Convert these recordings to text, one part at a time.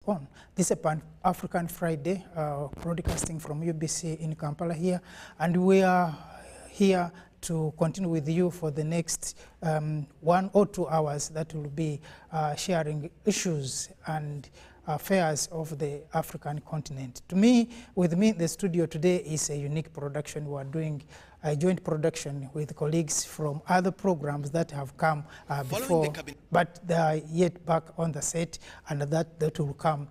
on. This is a Pan-African Friday, broadcasting from UBC in Kampala here, and we are here to continue with you for the next 1 or 2 hours that will be sharing issues and affairs of the African continent. With me in the studio today is a unique production. We are doing a joint production with colleagues from other programs that have come before, but they are yet back on the set, and that will come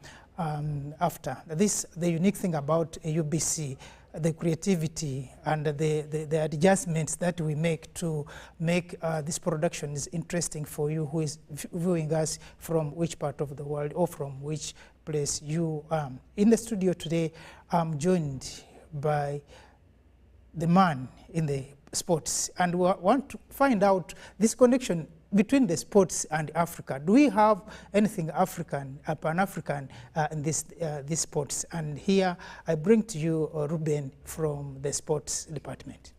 after. The unique thing about UBC, the creativity and the adjustments that we make to make this production is interesting for you who is viewing us from which part of the world or from which place you are. In the studio today, I'm joined by the man in the sports, and we want to find out this connection between the sports and Africa. Do we have anything African, Pan-African in this sports? And here I bring to you Ruben from the sports department.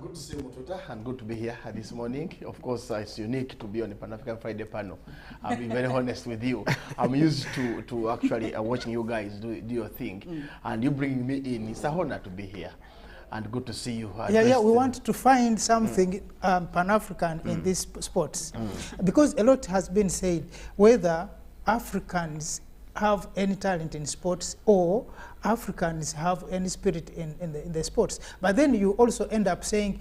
Good to see you, Mututa, and good to be here this morning. Of course, it's unique to be on the Pan-African Friday panel. I'll be very honest with you. I'm used to actually watching you guys do your thing, and you bringing me in. It's a honor to be here. And good to see you. We want to find something Pan-African in these sports. Because a lot has been said, whether Africans have any talent in sports or Africans have any spirit in the sports. But then you also end up saying,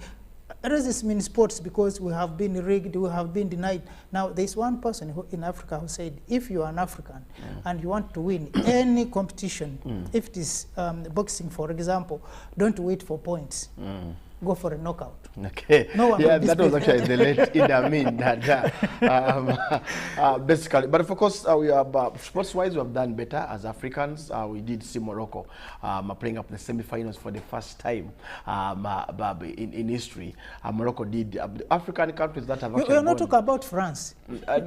does this mean sports because we have been rigged, we have been denied? Now, there's one person in Africa who said, if you are an African and you want to win any competition, if it is boxing, for example, don't wait for points. Go for a knockout. Okay. No one that was actually the late Idi Amin basically. But of course, we are sports-wise, we have done better as Africans. We did see Morocco playing up the semi-finals for the first time in history. Morocco did. African countries that have actually. We are not talking about France.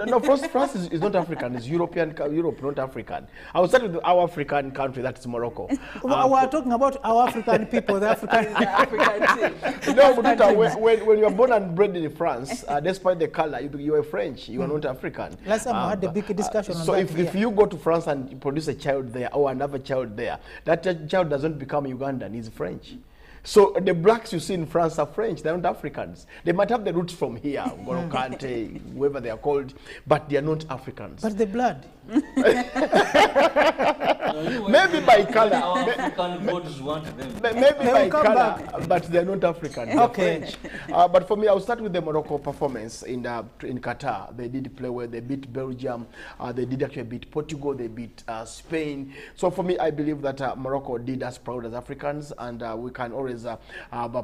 No, France is not African. It's Europe, not African. I will start with our African country, that is Morocco. We are talking about our African people, the African team. No, when you are born and bred in France, despite the color, you are French. You are not African. Last time we had a big discussion on so that. So if you go to France and you produce a child there or another child there, that child doesn't become Ugandan. He's French. So the blacks you see in France are French, they're not Africans. They might have the roots from here, Ngolo Kante, whoever they are called, but they are not Africans. But the blood. Maybe by color. African voters want them. Maybe by color, but they're not African. They're French. But for me, I'll start with the Morocco performance in Qatar. They did play well. They beat Belgium. They did actually beat Portugal. They beat Spain. So for me, I believe that Morocco did us proud as Africans, and we can always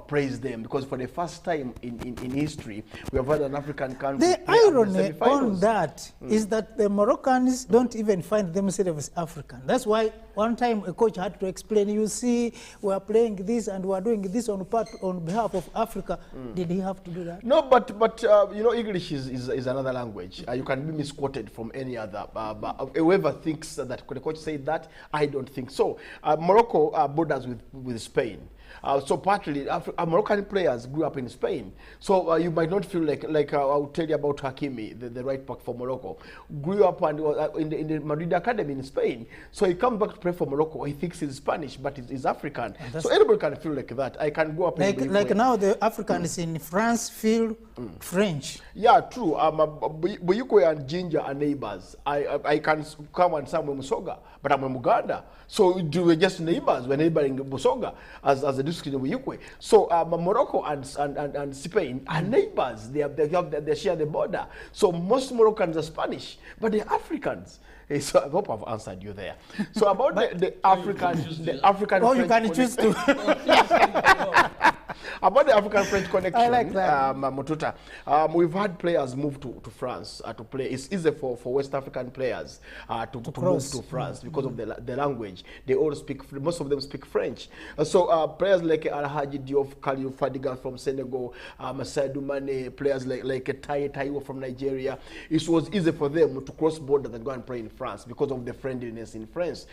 praise them, because for the first time in history, we have had an African country. The irony on that is that the Moroccans don't even find themselves African. That's why one time a coach had to explain, you see, we are playing this and we are doing this on behalf of Africa. Did he have to do that? No, but you know, English is another language. You can be misquoted from any other. But whoever thinks that the coach said that, I don't think so. Morocco borders with Spain. So partly, Moroccan players grew up in Spain. So you might not feel like I'll tell you about Hakimi, the right back for Morocco. Grew up in the Madrid Academy in Spain. So he comes back to play for Morocco. He thinks he's Spanish, but he's African. So anybody can feel like that. I can go up like now the Africans in France feel French. Yeah, true. Buyukwe and Ginger are neighbors. I can come and say I'm Musoga, but I'm Muganda. So we're just neighbors. We're neighboring Musoga as a district of Buyukwe. So Morocco and Spain are neighbors. They share the border. So most Moroccans are Spanish, but they're Africans. So I hope I've answered you there. So about the African. Oh, you can choose to. About the African-French connection, I like that. Mututa, we've had players move to France to play. It's easy for West African players to move to France because of the language. They all speak, most of them speak French. So players like Alhaji Diop, Khalil Fadiga from Senegal, Massaidou Mane, players like Taiwo from Nigeria, it was easy for them to cross borders and go and play in France because of the friendliness in France.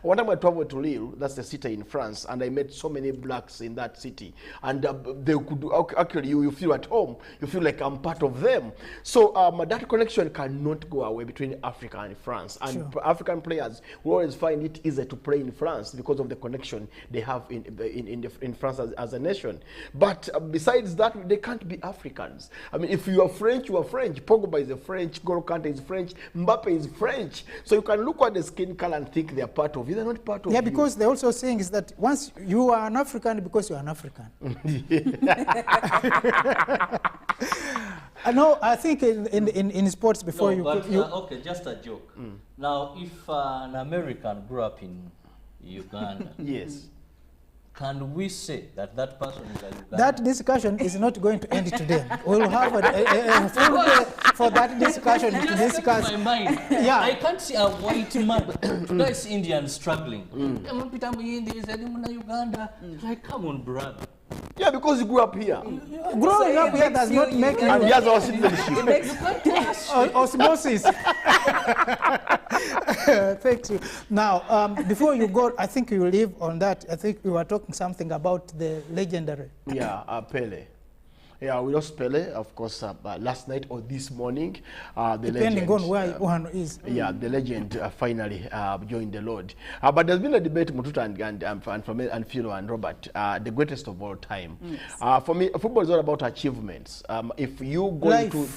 One time I traveled to Lille, that's the city in France, and I met so many blacks in that city. identity, and they could actually you feel at home. You feel like I'm part of them. So that connection cannot go away between Africa and France, and African players will always find it easier to play in France because of the connection they have in France as a nation. But besides that, they can't be Africans. I mean, if you are French, you are French. Pogba is a French. N'Golo Kante is French. Mbappe is French. So you can look at the skin color and think they are part of you. They're not part of you. Yeah, because they're also saying is that once you are an African because you are an African. No, I think in sports before okay, just a joke. Now, if an American grew up in Uganda, yes, can we say that that person is a Ugandan? That discussion is not going to end today. We'll have a full day for that discussion to discuss. My mind. Yeah. I can't see a white man, nice Indian struggling. Uganda. Like, come on, brother. Yeah, because you grew up here. Growing up here does not make you... And he has our citizenship. Osmosis. Thank you. Now, before you go, I think you leave on that. I think we were talking something about the legendary. Yeah, Pele. Yeah, we lost Pele, of course, last night or this morning. Depending on where one is. Yeah, the legend finally joined the Lord. But there's been a debate, Mututa and Philo and Robert, the greatest of all time. Yes. For me, football is all about achievements. If you go into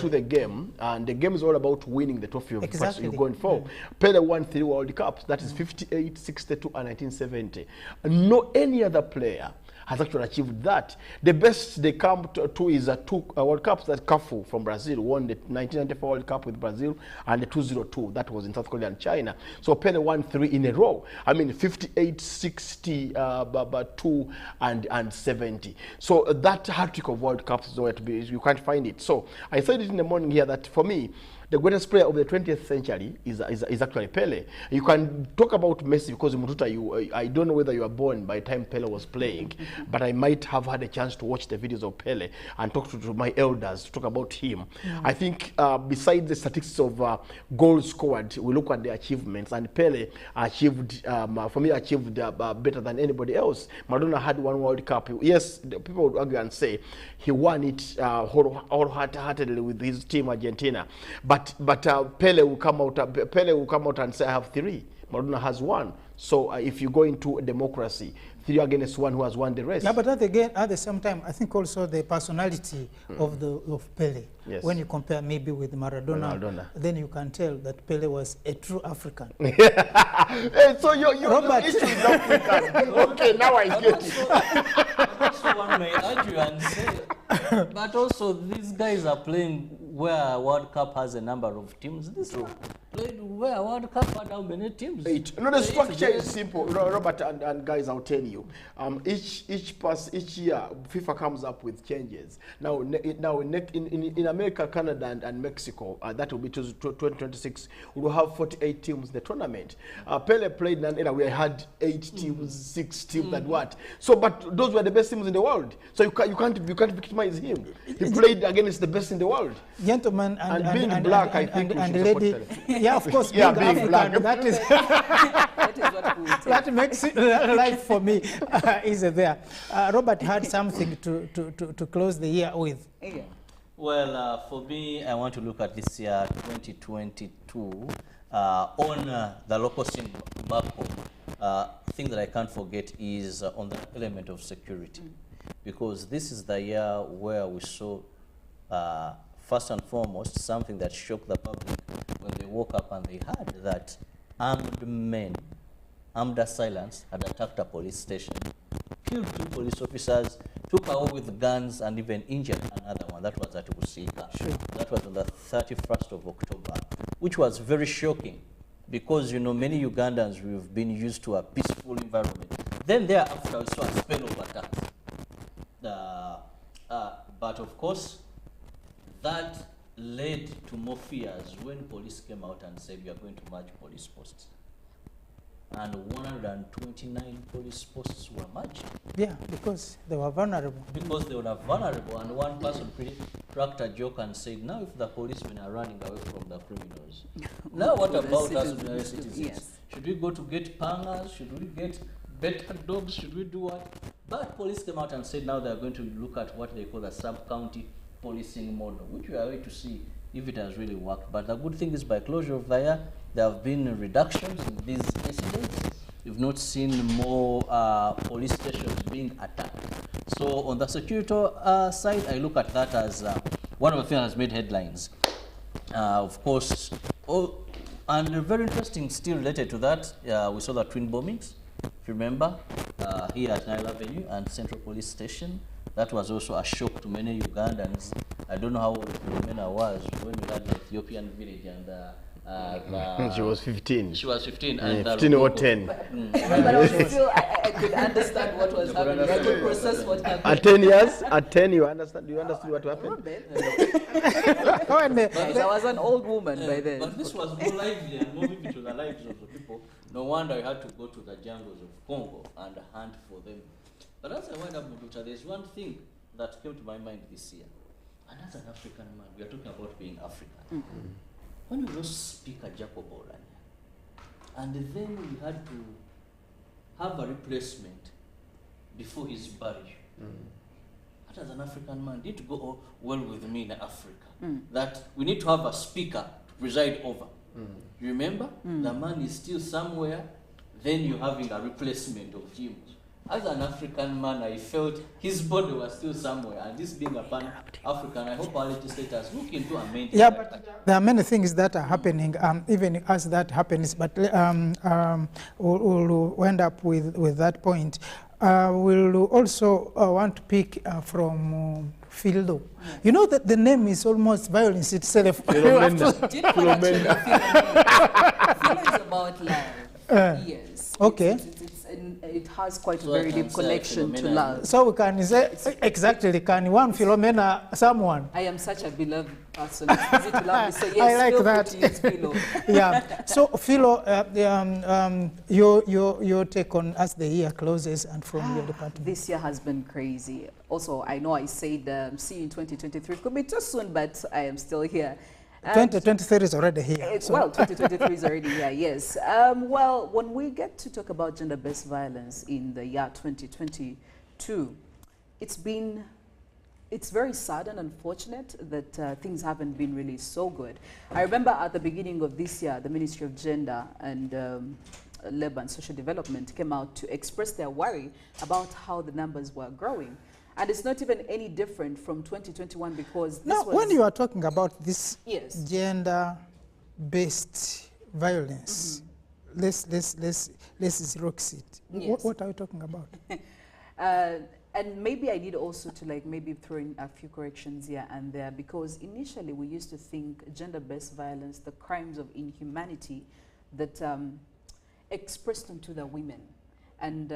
the game, and the game is all about winning the trophy of exactly. You're going for. Pele won 3 World Cups. That is 58, 62, and 1970. No any other player has actually achieved that. The best they come to is 2 World Cups that Cafu from Brazil won the 1994 World Cup with Brazil, and the 2002 that was in South Korea and China. So Pele won 3 in a row. I mean 58, 60, 2 and 70. So that hat-trick of World Cups is nowhere to be. You can't find it. So I said it in the morning here that for me, the greatest player of the 20th century is actually Pele. You can talk about Messi because Mututa, I don't know whether you were born by the time Pele was playing, but I might have had a chance to watch the videos of Pele and talk to my elders to talk about him. I think besides the statistics of goals scored, we look at the achievements, and Pele achieved, for me, achieved better than anybody else. Maradona had 1 World Cup. Yes, people would argue and say he won it wholeheartedly with his team Argentina, but Pele will come out and say I have 3. Maradona has 1. So if you go into a democracy, 3 against 1 who has won the rest. Yeah, but at the same time, I think also the personality of Pele. Yes. When you compare maybe with Maradona, then you can tell that Pele was a true African. Hey, so your issue is African. Okay, now I get it. Also, one may argue and say, but also these guys are playing where World Cup has a number of teams. This one played where World Cup had how many teams? 8. No, the structure is simple, Robert and guys. I'll tell you. Each year, FIFA comes up with changes. Now in America, Canada, and Mexico, that will be 2026. We will have 48 teams in the tournament. Pele played, and we had 8 teams, 6 teams, and what? So, but those were the best teams in the world. So you can't victimize him. He played against the best in the world. Gentlemen and being black, I think and lady, yeah, of course, yeah, being African, black. that is that makes life for me easy there. Robert had something to close the year with. Yeah. Well, for me, I want to look at this year 2022 on the local scene back home. Thing that I can't forget is on the element of security, because this is the year where we saw first and foremost something that shocked the public when they woke up and they heard that armed men, armed assailants, had attacked a police station, killed 2 police officers, took away with guns, and even injured another one. That was at Busika. Sure. That was on the 31st of October, which was very shocking because, you know, many Ugandans, we've been used to a peaceful environment. Then thereafter, we saw a spell of attacks. But of course, that led to more fears when police came out and said, we are going to merge police posts. And 129 police posts were merged. Yeah, because they were vulnerable. Because they were vulnerable, and one person cracked a joke and said, now if the policemen are running away from the criminals, now what about us ordinary citizens? Yes. Should we go to get pangas? Should we get better dogs? Should we do what? But police came out and said now they're going to look at what they call a sub-county policing model, which we are going to see if it has really worked. But the good thing is by closure of the year, there have been reductions in these incidents. We've not seen more police stations being attacked. So on the security side, I look at that as one of the things that has made headlines. Of course, and very interesting still related to that, we saw the twin bombings, if you remember, here at Nile Avenue and Central Police Station. That was also a shock to many Ugandans. I don't know how old Philomena was when we had the Ethiopian village and she was 15. She was 15. Yeah, And 15 or 10. But I was still, I could understand what was happening. I could process what happened. At 10 years, at 10, you understand? Do you understand what happened? I was an old woman by then. But this was more lively and more vivid to the lives of the people. No wonder I had to go to the jungles of Congo and hunt for them. But as I went up Muduta, there's one thing that came to my mind this year. And as an African man, we are talking about being African. When we lost Speaker Jacob Oulanyah, and then we had to have a replacement before his burial. That as an African man didn't go well with me in Africa. That we need to have a speaker to preside over. You remember? The man is still somewhere, then you're having a replacement of him. As an African man, I felt his body was still somewhere, and this being a pan-African, I hope our legislators look into amending. Yeah, but there are many things that are happening, even as that happens, but we'll end up with that point. We'll also want to pick from Philo. You know that the name is almost violence itself. Philo is about love. Yes. Okay. It has quite a very deep connection to love. So we can say, exactly, can one Philomena someone? I am such a beloved person. It's easy to love me, so yes, I like feel that. free to use Philo. Yeah. So Philo, your take on as the year closes and from your department. This year has been crazy. Also, I know I said see you in 2023. It could be too soon, but I am still here. 2023 is already here. Well, 2023 is already here, yes. Well, when we get to talk about gender-based violence in the year 2022, it's very sad and unfortunate that things haven't been really so good. I remember at the beginning of this year, the Ministry of Gender and Labour and Social Development came out to express their worry about how the numbers were growing. And it's not even any different from 2021 because this now, was... when you are talking about this Yes. gender-based violence, let's zero it. Yes. What are you talking about? And maybe I need also to maybe throw in a few corrections here and there, because initially we used to think gender-based violence, the crimes of inhumanity that expressed onto the women. And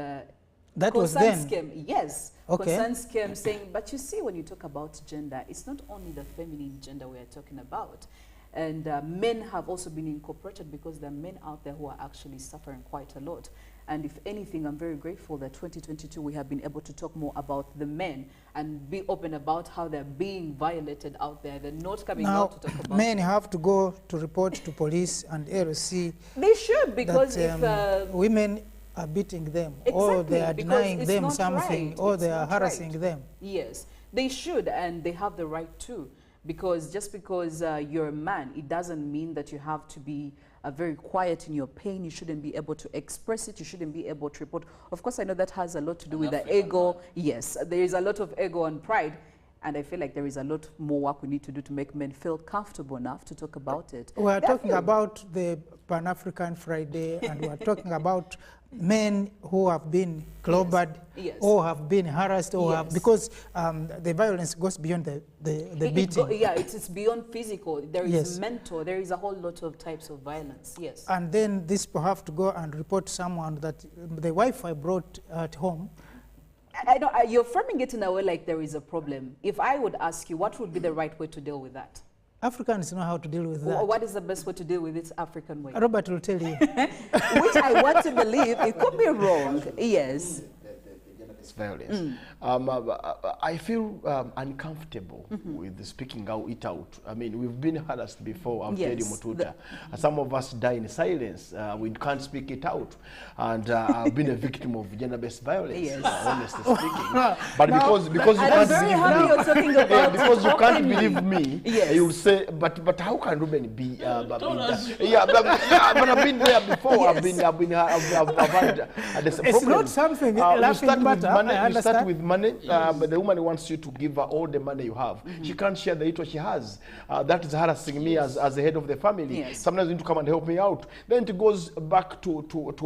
that was then? Came, yes. Okay. Concerns came saying, but you see, when you talk about gender, it's not only the feminine gender we are talking about. And men have also been incorporated because there are men out there who are actually suffering quite a lot. And if anything, I'm very grateful that 2022 we have been able to talk more about the men and be open about how they're being violated out there. They're not coming now, out to talk about men have to go to report to police and LC. They should, because that, if... women are beating them, exactly, or they are because denying it's them not something, right. or It's they are not harassing right. them. Yes, they should, and they have the right to. Because just because you're a man, it doesn't mean that you have to be very quiet in your pain. You shouldn't be able to express it. You shouldn't be able to report. Of course, I know that has a lot to do with the ego. Yes, there is a lot of ego and pride. And I feel like there is a lot more work we need to do to make men feel comfortable enough to talk about it. We're talking about the Pan-African Friday, and we're talking about men who have been clobbered, yes. or have been harassed, or Yes. have, because the violence goes beyond the beating. It's beyond physical. There is Yes. mental. There is a whole lot of types of violence. Yes. And then these people have to go and report someone that the wife I brought at home. I know you're framing it in a way like there is a problem. If I would ask you, what would be the right way to deal with that? Africans know how to deal with that. What is the best way to deal with it African way? Robert will tell you. Which I want to believe. It could be wrong. Yes. The gender-based gender-based violence. I feel uncomfortable with speaking it out. I mean, we've been harassed before, I'll tell you, Yes, Mututa. Some of us die in silence. We can't speak it out. And I've been a victim of gender-based violence, Yes. honestly speaking. But Now- because you And can't I'm very believe happy me, you're talking about yeah, because you can't openly. believe me, Yes. you'll say, but how can Ruben be? Told us. But I've been there before. Yes. I've had this It's problem. not something You laughing start with matter, money. I You start understand. with money, but the woman wants you to give her all the money you have. She can't share the little she has. That is harassing me as the head of the family. Yes. Sometimes you need to come and help me out. Then it goes back to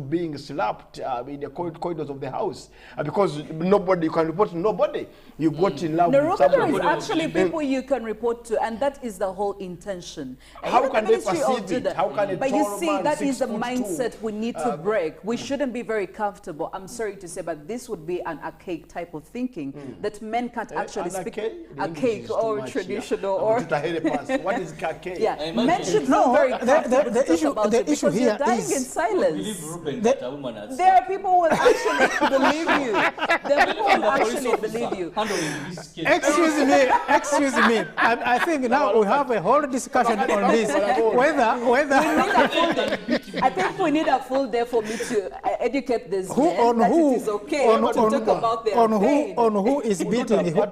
being slapped in the corridors of the house because nobody, you can report to nobody. You got in love with Naruto is somebody. actually people you can report to, and that is the whole intention. And How even can the they Ministry of perceive it? Gender- How can a But you tall see, man, that is the 6'2", mindset we need to break. We shouldn't be very comfortable. I'm sorry to say, but this would be an archaic type of thinking that men can't actually speak archaic or traditional or What is archaic? yeah. Imagine- Men should No, feel very the comfortable to talk issue- about the it issue because here you're dying is- in silence. Believe Ruben The- that a woman has There are people who will actually believe you. There are people who will police actually officer believe you. handling this case. Excuse me. I think now we have a whole discussion on this. Whether I think we need a full day for me to educate this who men on that who it is okay on, to talk about their pain. on who is beating who.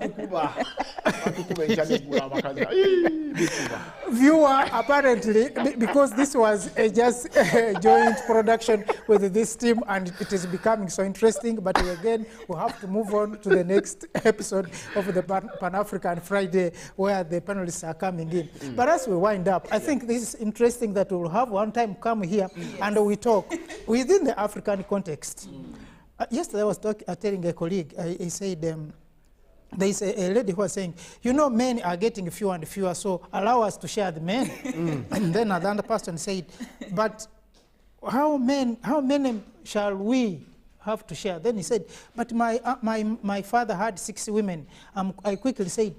Viewer, apparently, because this was just a joint production with this team and it is becoming so interesting, but again, we'll have to move on to the next episode of the Pan-African Friday where the panelists are coming in. But as we wind up, I think this is interesting that we'll have one time come here and we talk within the African context. Yesterday I was telling a colleague, he said, there is a lady who was saying, you know, men are getting fewer and fewer, so allow us to share the men. And then another person said, but how many shall we have to share? Then he said, but my father had 6 women. I quickly said,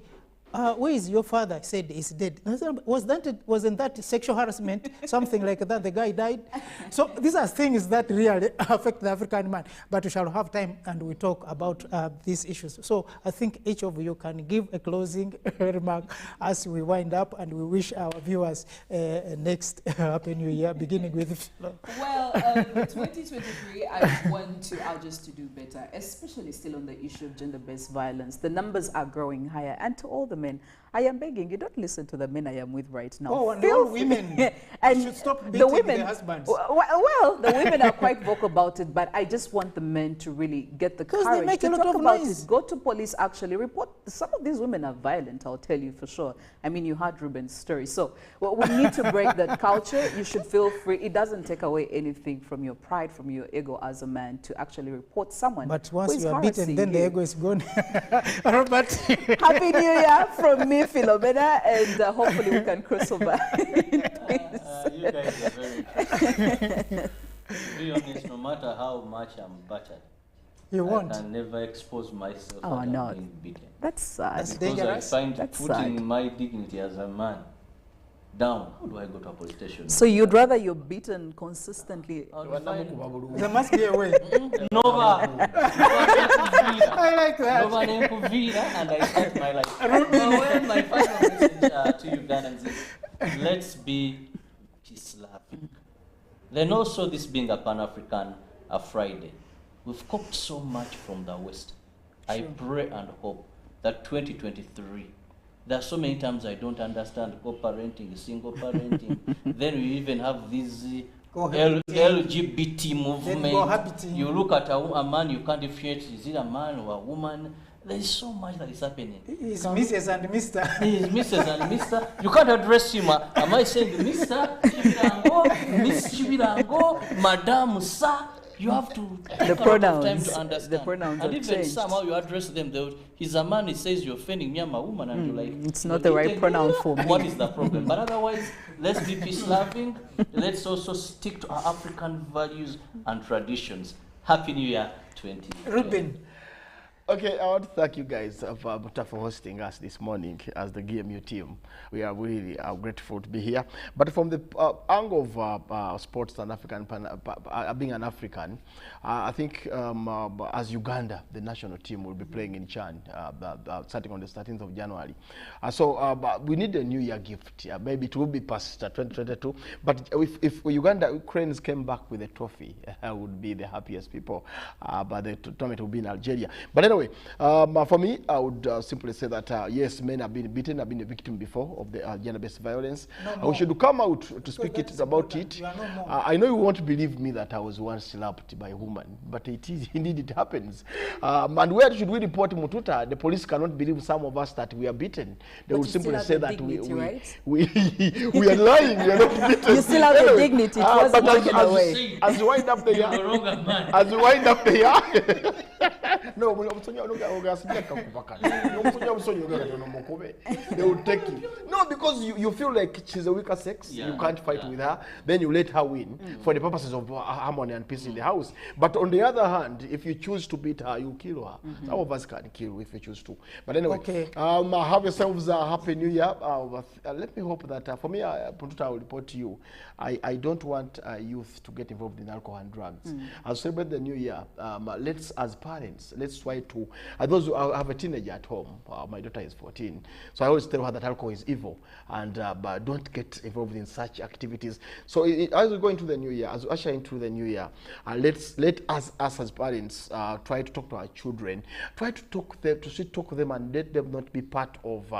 where is your father? He said, he's dead. I said, wasn't that sexual harassment? Something like that, the guy died. So these are things that really affect the African man. But we shall have time and we talk about these issues. So I think each of you can give a closing remark as we wind up and we wish our viewers next Happy New Year, beginning with Philo. Well, 2023, I want our just to do better, especially still on the issue of gender-based violence. The numbers are growing higher, and to all the men, I am begging you, don't listen to the men I am with right now. Oh, and Feel all free- women and should stop the beating women, their husbands. Well, the women are quite vocal about it, but I just want the men to really get the 'Cause they courage make to a lot talk of about noise. it. Go to police, actually report. Some of these women are violent, I'll tell you for sure. I mean, you heard Ruben's story. So well, we need to break that culture. You should feel free. It doesn't take away anything from your pride, from your ego as a man to actually report someone But who once is you are beaten, harassing then the you. ego is gone. Robert. Happy New Year from me, Philomena, and hopefully we can cross over. You guys are very interesting. To be honest, no matter how much I'm battered, You won't. I can never expose myself Oh, that no. I'm being beaten. That's sad. That's Because dangerous. I find That's putting sad. my dignity as a man down. How do I go to a police station? So you'd rather you're beaten consistently? There must be a way. Nova. I like that. Nova Nkuvira, and I start my life. But when my final message to Ugandans is, let's be peace loving. Then also this being a Pan-African Friday, we've coped so much from the West. I pray and hope that 2023, there are so many times I don't understand co-parenting, single parenting. Then we even have this LGBT movement. cohabiting. You look at a man, you can't differentiate, is it a man or a woman? There is so much that is happening. It's Mrs. and Mr. He is Mrs. and Mr. You can't address him. Am I saying Mr. Chibirango, Miss Chibirango, Madam, Sir? You have to take a lot of time to understand. The pronouns and have even changed. somehow you address them. He's a man. He says you're offending me. I'm a woman, and you're like, it's not the right pronoun for me. What is the problem? But otherwise, let's be peace loving. Let's also stick to our African values and traditions. Happy New Year, 2020. Ruben. Okay, I want to thank you guys for hosting us this morning as the GMU team. We are really grateful to be here. But from the angle of sports and African, being an African, I think as Uganda, the national team will be playing in Chan starting on the 13th of January. So we need a New Year gift. Maybe it will be past 2022. But if Uganda, Ukrainians came back with a trophy, I would be the happiest people. But the tournament will be in Algeria. But anyway, for me, I would simply say that yes, men have been beaten, have been a victim before of the gender-based violence. We should come out to speak about it. I know you won't believe me that I was once slapped by a woman, but it is indeed it happens. And where should we report Mututa? The police cannot believe some of us that we are beaten. They will simply say that we are lying. We are not beaten. You still have the dignity. It wasn't taken away. As you wind up the year, as you wind up the year, no, they will take you. No, because you feel like she's a weaker sex, you can't fight with her, then you let her win for the purposes of harmony and peace in the house. But on the other hand, if you choose to beat her, you kill her. Some of us can kill if you choose to. But anyway, have yourselves a happy new year. Let me hope that for me, Puntuta, I will report to you. I don't want youth to get involved in alcohol and drugs. As we celebrate the new year, let's, as parents, let's try to, those who have a teenager at home, my daughter is 14, so I always tell her that alcohol is evil, and but don't get involved in such activities. So as we go into the new year, as we usher into the new year, let us as parents try to talk to our children, try to talk to them and let them not be part of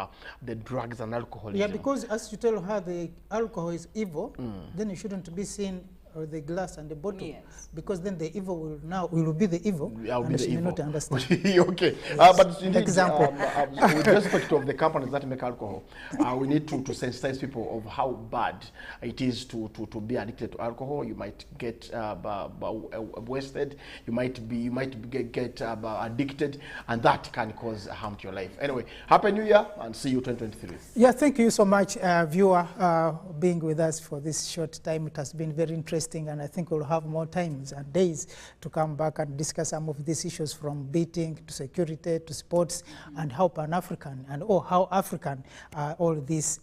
the drugs and alcoholism. Yeah, because as you tell her the alcohol is evil, then you shouldn't be seen the glass and the bottle, because then the evil will be the evil. I'll be the evil. Not understand. Okay, yes. But indeed, example, with respect of the companies that make alcohol, we need to sensitize people of how bad it is to be addicted to alcohol. You might get wasted. You might get addicted, and that can cause harm to your life. Anyway, happy New Year, and see you 2023. Yeah, thank you so much, viewer, being with us for this short time. It has been very interesting, and I think we'll have more times and days to come back and discuss some of these issues, from beating to security to sports, and how Pan-African and how African all these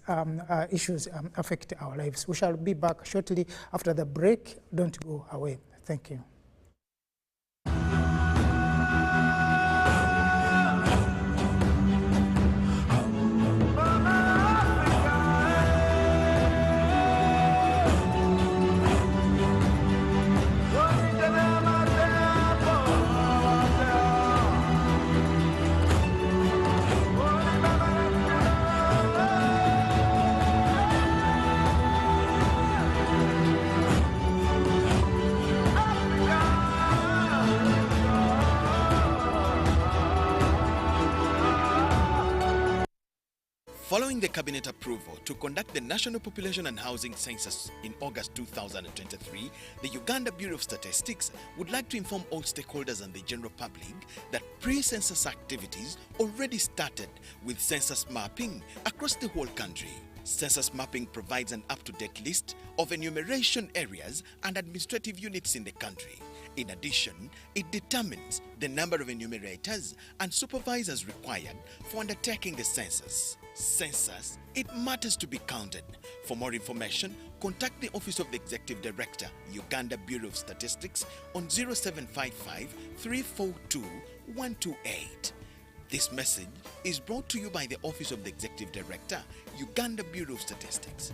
issues affect our lives. We shall be back shortly after the break. Don't go away. Thank you. Following the cabinet approval to conduct the National Population and Housing Census in August 2023, the Uganda Bureau of Statistics would like to inform all stakeholders and the general public that pre-census activities already started with census mapping across the whole country. Census mapping provides an up-to-date list of enumeration areas and administrative units in the country. In addition, it determines the number of enumerators and supervisors required for undertaking the census. Census, it matters to be counted. For more information, contact the Office of the Executive Director, Uganda Bureau of Statistics on 0755 342 128. This message is brought to you by the Office of the Executive Director, Uganda Bureau of Statistics.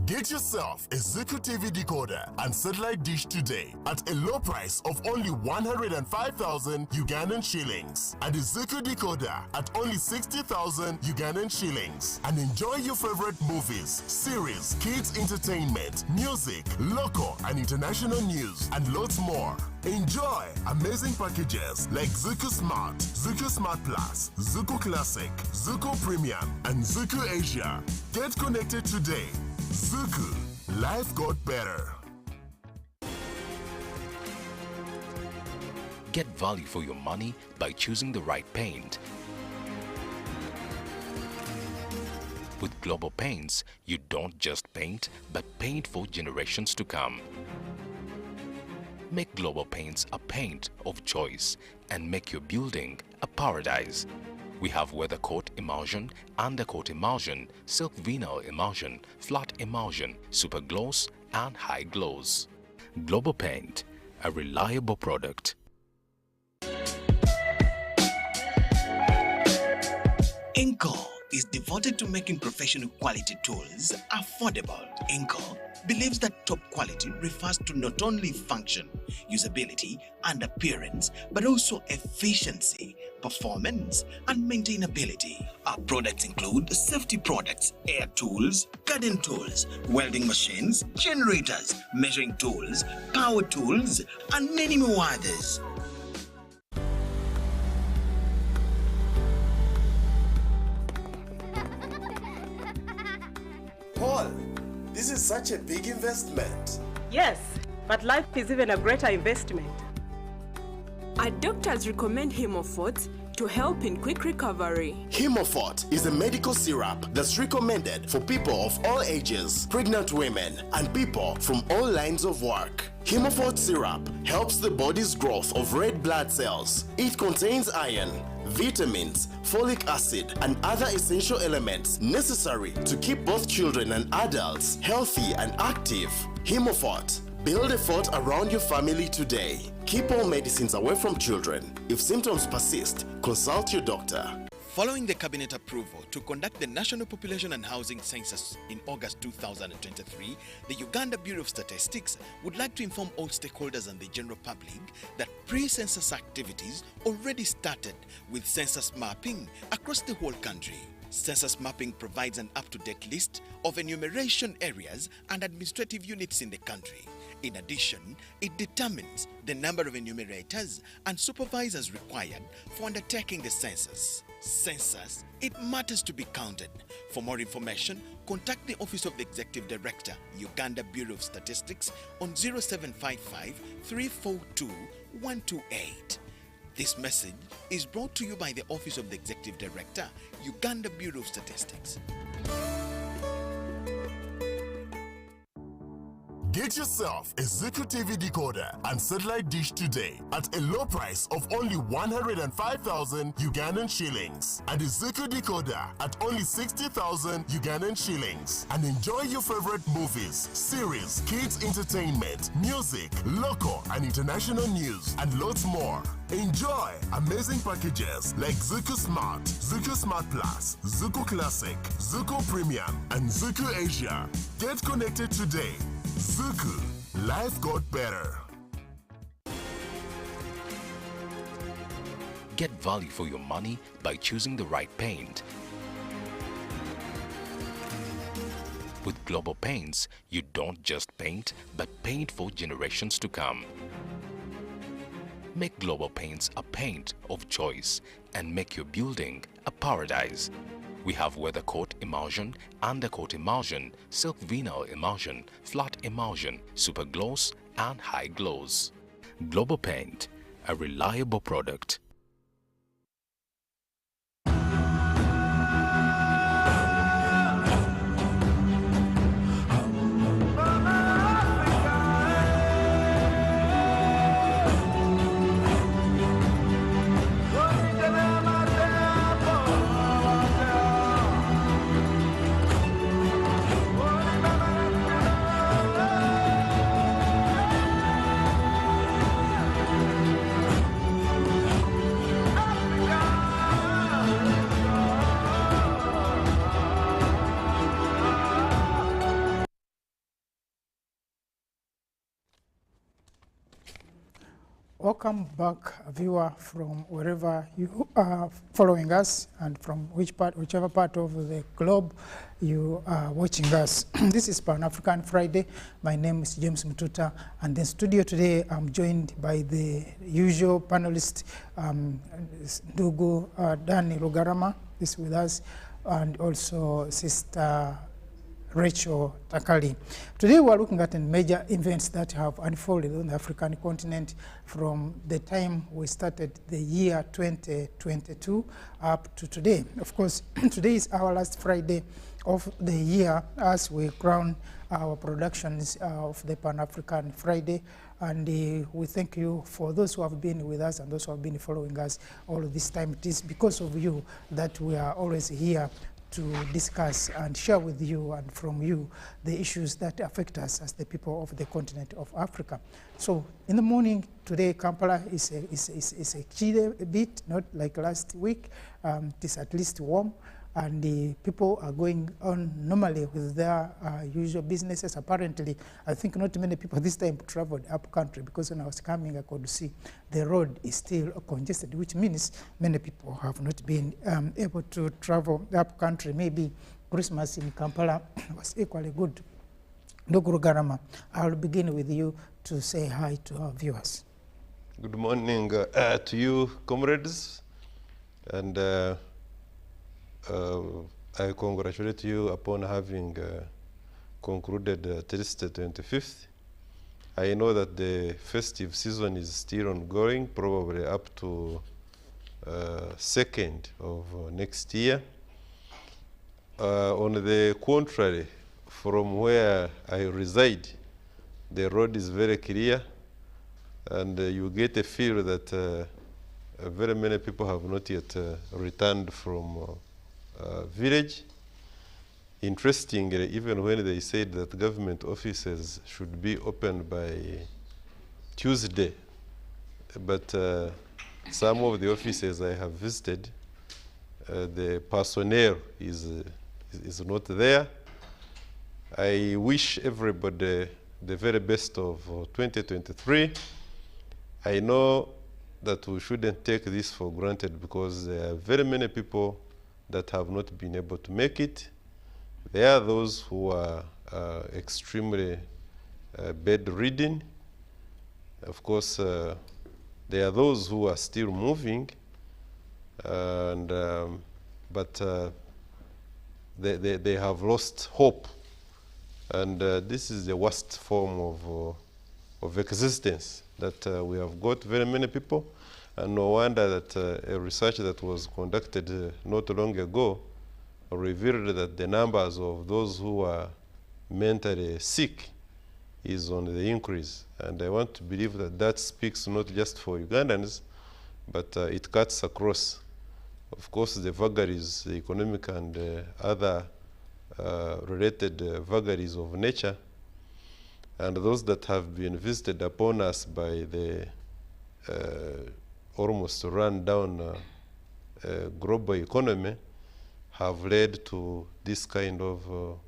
Get yourself a Zuku TV decoder and satellite dish today at a low price of only 105,000 Ugandan shillings, and a Zuku decoder at only 60,000 Ugandan shillings, and enjoy your favorite movies, series, kids entertainment, music, local and international news, and lots more. Enjoy amazing packages like Zuku Smart, Zuku Smart Plus, Zuku Classic, Zuku Premium, and Zuku Asia. Get connected today. Zuku, life got better. Get value for your money by choosing the right paint. With Global Paints, you don't just paint, but paint for generations to come. Make Global Paints a paint of choice and make your building a paradise. We have weather coat emulsion, undercoat emulsion, silk vinyl emulsion, flat emulsion, super gloss and high gloss. Global Paint, a reliable product. Inco is devoted to making professional quality tools affordable. Inco believes that top quality refers to not only function, usability, and appearance, but also efficiency, performance, and maintainability. Our products include safety products, air tools, garden tools, welding machines, generators, measuring tools, power tools, and many more others. Paul, this is such a big investment. Yes, but life is even a greater investment. Our doctors recommend Hemofort to help in quick recovery. Hemofort is a medical syrup that's recommended for people of all ages, pregnant women, and people from all lines of work. Hemofort syrup helps the body's growth of red blood cells. It contains iron, vitamins, folic acid, and other essential elements necessary to keep both children and adults healthy and active. Hemofort. Build a fort around your family today. Keep all medicines away from children. If symptoms persist, consult your doctor. Following the cabinet approval to conduct the National Population and Housing Census in August 2023, the Uganda Bureau of Statistics would like to inform all stakeholders and the general public that pre-census activities already started with census mapping across the whole country. Census mapping provides an up-to-date list of enumeration areas and administrative units in the country. In addition, it determines the number of enumerators and supervisors required for undertaking the census. Census, it matters to be counted. For more information, contact the Office of the Executive Director, Uganda Bureau of Statistics on 0755 342 128. This message is brought to you by the Office of the Executive Director, Uganda Bureau of Statistics. Get yourself a Zuku TV decoder and satellite dish today at a low price of only 105,000 Ugandan shillings and a Zuku decoder at only 60,000 Ugandan shillings, and enjoy your favorite movies, series, kids entertainment, music, local and international news, and lots more. Enjoy amazing packages like Zuku Smart Plus, Zuku Classic, Zuku Premium, and Zuku Asia. Get connected today. Zuku, life got better. Get value for your money by choosing the right paint. With Global Paints, you don't just paint, but paint for generations to come. Make Global Paints a paint of choice and make your building a paradise. We have weather coat emulsion, undercoat emulsion, silk vinyl emulsion, flat emulsion, super gloss and high gloss. Global Paint, a reliable product. Welcome back, viewer, from wherever you are following us and from whichever part of the globe you are watching us. This is Pan-African Friday. My name is James Mututa, and in studio today I'm joined by the usual panelist, Ndugu Danny Rugarama is with us, and also Sister Rachel Takali. Today we are looking at major events that have unfolded on the African continent from the time we started the year 2022 up to today. Of course, today is our last Friday of the year as we crown our productions of the Pan-African Friday. And we thank you for those who have been with us and those who have been following us all of this time. It is because of you that we are always here to discuss and share with you and from you the issues that affect us as the people of the continent of Africa. So in the morning today, Kampala is a chilly a bit, not like last week. It is at least warm, and the people are going on normally with their usual businesses. Apparently, I think not many people this time traveled up country, because when I was coming, I could see the road is still congested, which means many people have not been able to travel up country. Maybe Christmas in Kampala was equally good. Nduguru Garama, I'll begin with you to say hi to our viewers. Good morning to you, comrades, and I congratulate you upon having concluded at least the 25th. I know that the festive season is still ongoing, probably up to 2nd of next year. On the contrary, from where I reside, the road is very clear, and you get a feel that very many people have not yet returned from village. Interestingly, even when they said that government offices should be open by Tuesday, but some of the offices I have visited, the personnel is not there. I wish everybody the very best of 2023. I know that we shouldn't take this for granted, because there are very many people that have not been able to make it. There are those who are extremely bedridden. Of course, there are those who are still moving, and but they have lost hope. And this is the worst form of existence, that we have got very many people. And no wonder that a research that was conducted not long ago revealed that the numbers of those who are mentally sick is on the increase. And I want to believe that that speaks not just for Ugandans, but it cuts across. Of course, the vagaries, the economic and other related vagaries of nature, and those that have been visited upon us by the almost run down global economy, have led to this kind of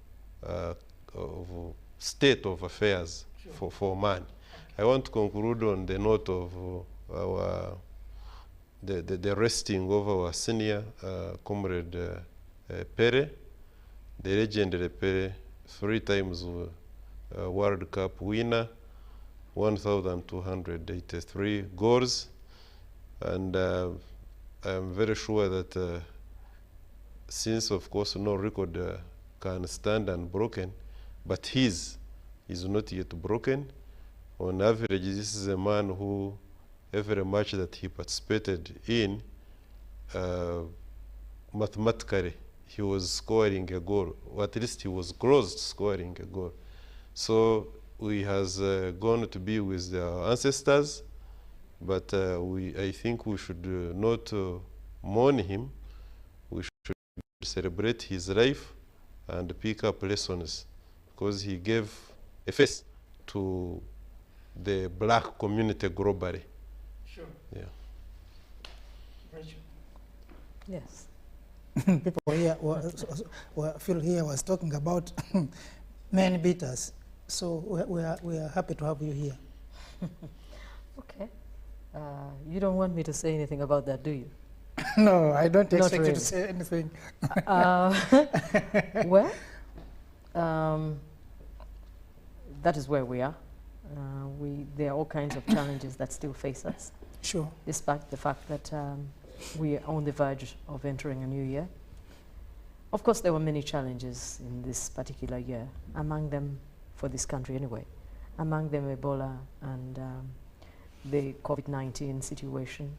state of affairs for man. I want to conclude on the note of the resting of our senior comrade Pere, the legendary Pere, 3 times World Cup winner, 1,283 goals. And I'm very sure that since, of course, no record can stand unbroken, but his is not yet broken. On average, this is a man who, every match that he participated in, mathematically, he was scoring a goal, or at least he was close to scoring a goal. So he has gone to be with our ancestors, but I think we should not mourn him. We should celebrate his life and pick up lessons, because he gave a face to the black community globally. Sure. Yeah. Rachel. Yes. People here, Phil here was talking about men beaters. So we are happy to have you here. Okay. You don't want me to say anything about that, do you? No, I don't Not expect you really. to say anything. Well, that is where we are. There are all kinds of challenges that still face us. Sure. Despite the fact that we are on the verge of entering a new year. Of course, there were many challenges in this particular year, among them, for this country anyway, among them Ebola and the COVID-19 situation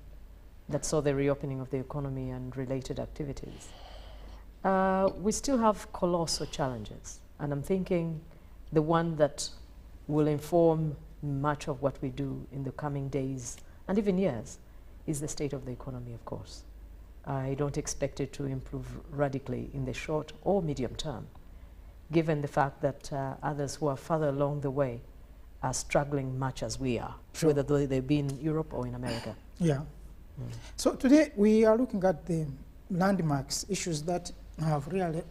that saw the reopening of the economy and related activities. We still have colossal challenges, and I'm thinking the one that will inform much of what we do in the coming days and even years is the state of the economy, of course. I don't expect it to improve radically in the short or medium term, given the fact that others who are further along the way are struggling much as we are, Sure. whether they be in Europe or in America. Yeah. So today we are looking at the landmarks, issues that have really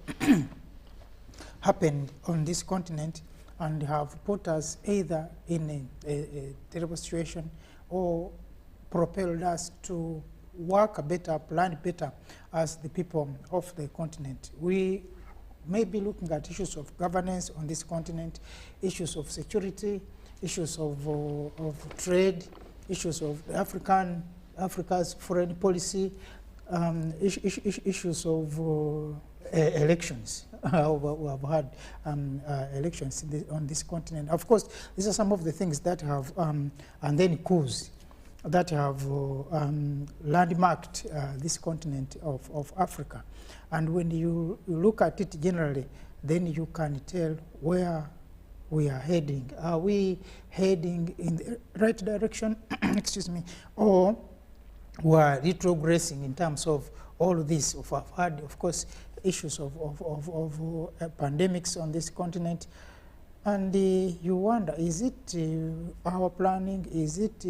happened on this continent and have put us either in a terrible situation or propelled us to work better, plan better as the people of the continent. We may be looking at issues of governance on this continent, issues of security, issues of trade, issues of Africa's foreign policy, issues of elections. We have had elections on this continent. Of course, these are some of the things that have, and then coups that have landmarked this continent of Africa. And when you look at it generally, then you can tell where we are heading. Are we heading in the right direction, excuse me, or we are retrogressing in terms of all of this? We've had, of course, issues of pandemics on this continent. And you wonder, is it our planning? Is it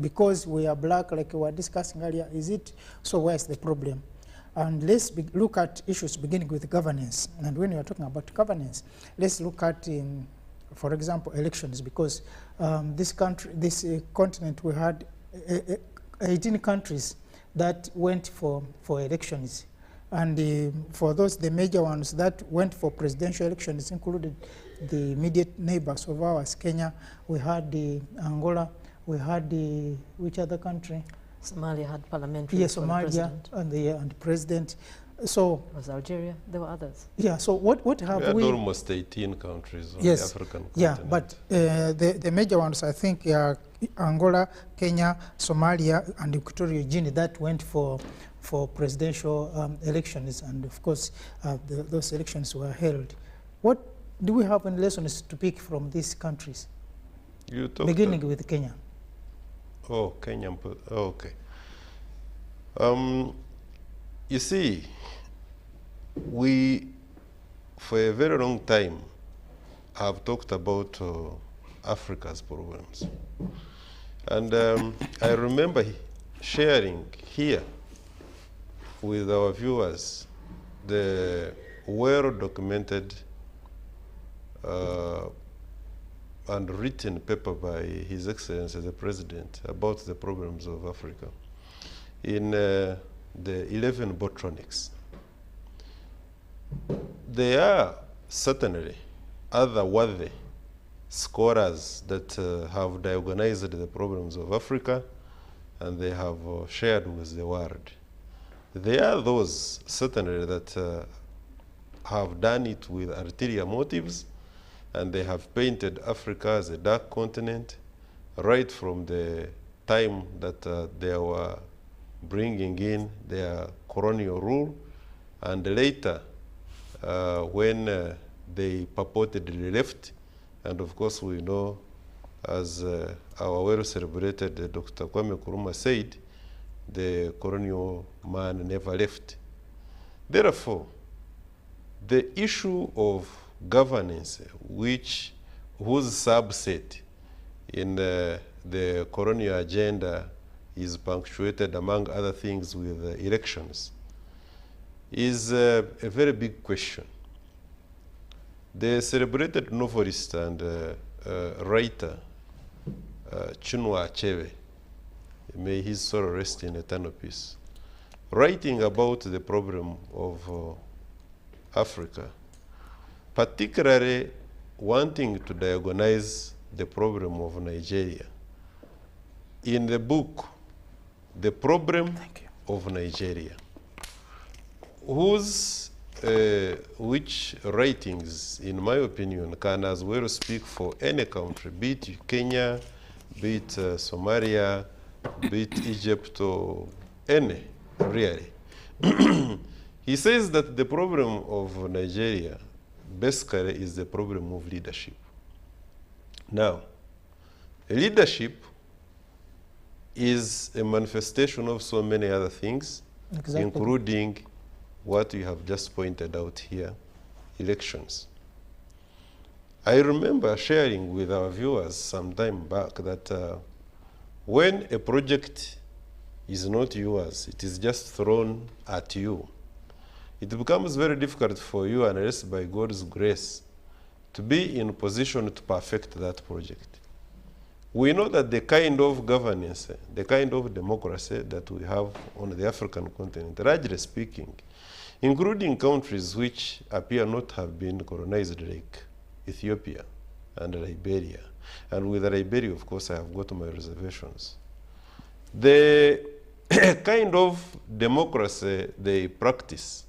because we are black, like we were discussing earlier? Is it, so where's the problem? And let's look at issues beginning with governance. And when you are talking about governance, let's look at, for example, elections, because this continent, we had 18 countries that went for elections. And for those, the major ones that went for presidential elections included the immediate neighbors of ours, Kenya. We had Angola. We had which other country? Somalia had parliamentary. Yes, Somalia and president. So it was Algeria. There were others. Yeah. So what have we? Almost 18 countries on yes, the African continent. Yeah, but the major ones, I think, are Angola, Kenya, Somalia, and Equatorial Guinea that went for presidential elections, and of course those elections were held. What do we have any lessons to pick from these countries? You talked beginning with Kenya. Oh, Kenya. Oh, okay. You see, we, for a very long time, have talked about Africa's problems. And I remember sharing here with our viewers the well-documented and written paper by His Excellency the President about the problems of Africa in the 11 bottlenecks. There are certainly other worthy scholars that have diagnosed the problems of Africa, and they have shared with the world. There are those certainly that have done it with ulterior motives, and they have painted Africa as a dark continent right from the time that they were bringing in their colonial rule, and later when they purportedly left. And of course we know, as our well-celebrated Dr. Kwame Nkrumah said, the colonial man never left. Therefore, the issue of governance, whose subset in the colonial agenda is punctuated, among other things, with elections, is a very big question. The celebrated novelist and writer Chinua Achebe, may his soul rest in eternal peace, writing about the problem of Africa, particularly wanting to diagnose the problem of Nigeria. In the book, The Problem of Nigeria, which writings, in my opinion, can as well speak for any country, be it Kenya, be it Somalia, be it Egypt, or any, really. He says that the problem of Nigeria basically is the problem of leadership. Now, leadership is a manifestation of so many other things, including what you have just pointed out here, elections. I remember sharing with our viewers some time back that when a project is not yours, it is just thrown at you, it becomes very difficult for you, unless by God's grace, to be in position to perfect that project. We know that the kind of governance, the kind of democracy that we have on the African continent, largely speaking, including countries which appear not to have been colonized like Ethiopia and Liberia. And with Liberia, of course, I have got my reservations. The kind of democracy they practice,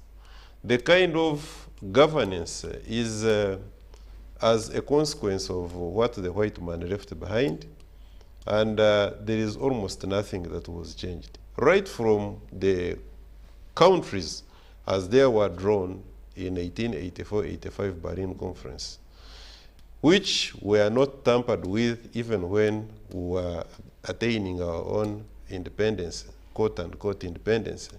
the kind of governance is as a consequence of what the white man left behind, and there is almost nothing that was changed. Right from the countries as they were drawn in 1884-85 Berlin Conference, which were not tampered with even when we were attaining our own independence, quote-unquote independence,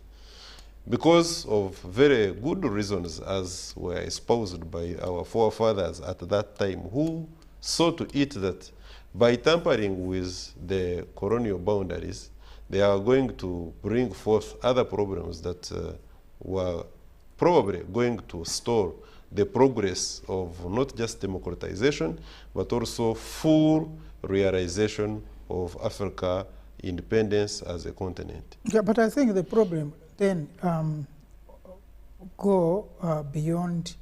because of very good reasons as were espoused by our forefathers at that time, who saw to it that by tampering with the colonial boundaries, they are going to bring forth other problems that were probably going to stall the progress of not just democratization, but also full realization of Africa independence as a continent. Yeah, but I think the problem then go beyond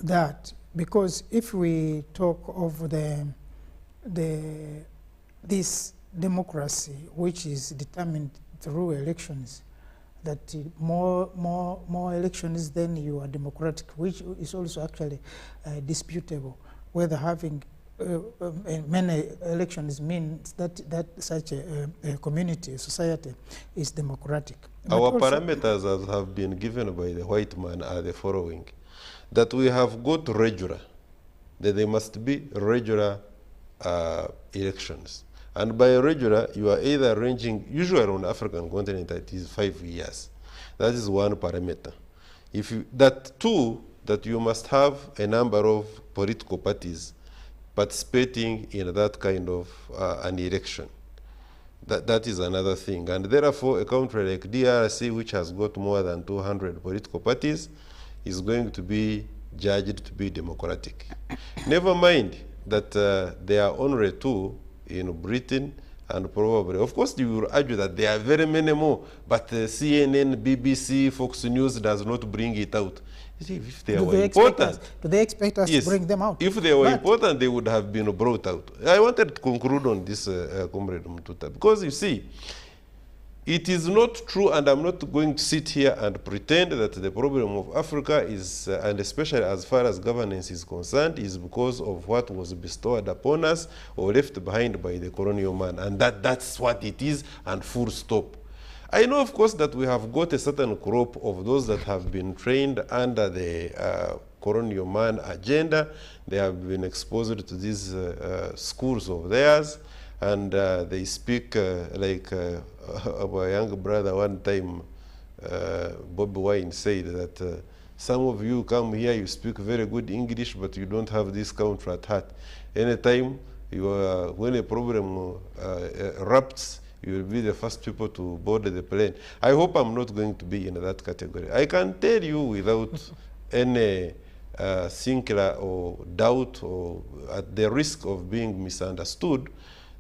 that, because if we talk of this democracy, which is determined through elections, that more elections then you are democratic, which is also actually disputable, whether having many elections means that such a community, a society is democratic. Our parameters as have been given by the white man are the following: that we have got regular, that there must be regular elections. And by regular, you are either ranging, usually on the African continent, it is 5 years. That is one parameter. Two, that you must have a number of political parties participating in that kind of an election. That is another thing. And therefore, a country like DRC, which has got more than 200 political parties, is going to be judged to be democratic. Never mind that there are only 2 in Britain, and probably, of course, you will argue that there are very many more, but CNN, BBC, Fox News does not bring it out. If they were important, do they expect us to bring them out? If they were important, they would have been brought out. I wanted to conclude on this, Comrade Mututa, because you see, it is not true, and I'm not going to sit here and pretend that the problem of Africa is, and especially as far as governance is concerned, is because of what was bestowed upon us or left behind by the colonial man, and that's what it is, and full stop. I know, of course, that we have got a certain crop of those that have been trained under the colonial man agenda. They have been exposed to these schools of theirs, and they speak like our young brother one time, Bobi Wine, said that some of you come here, you speak very good English, but you don't have this counter at heart. Anytime when a problem erupts, you will be the first people to board the plane. I hope I'm not going to be in that category. I can tell you without any singular or doubt, or at the risk of being misunderstood,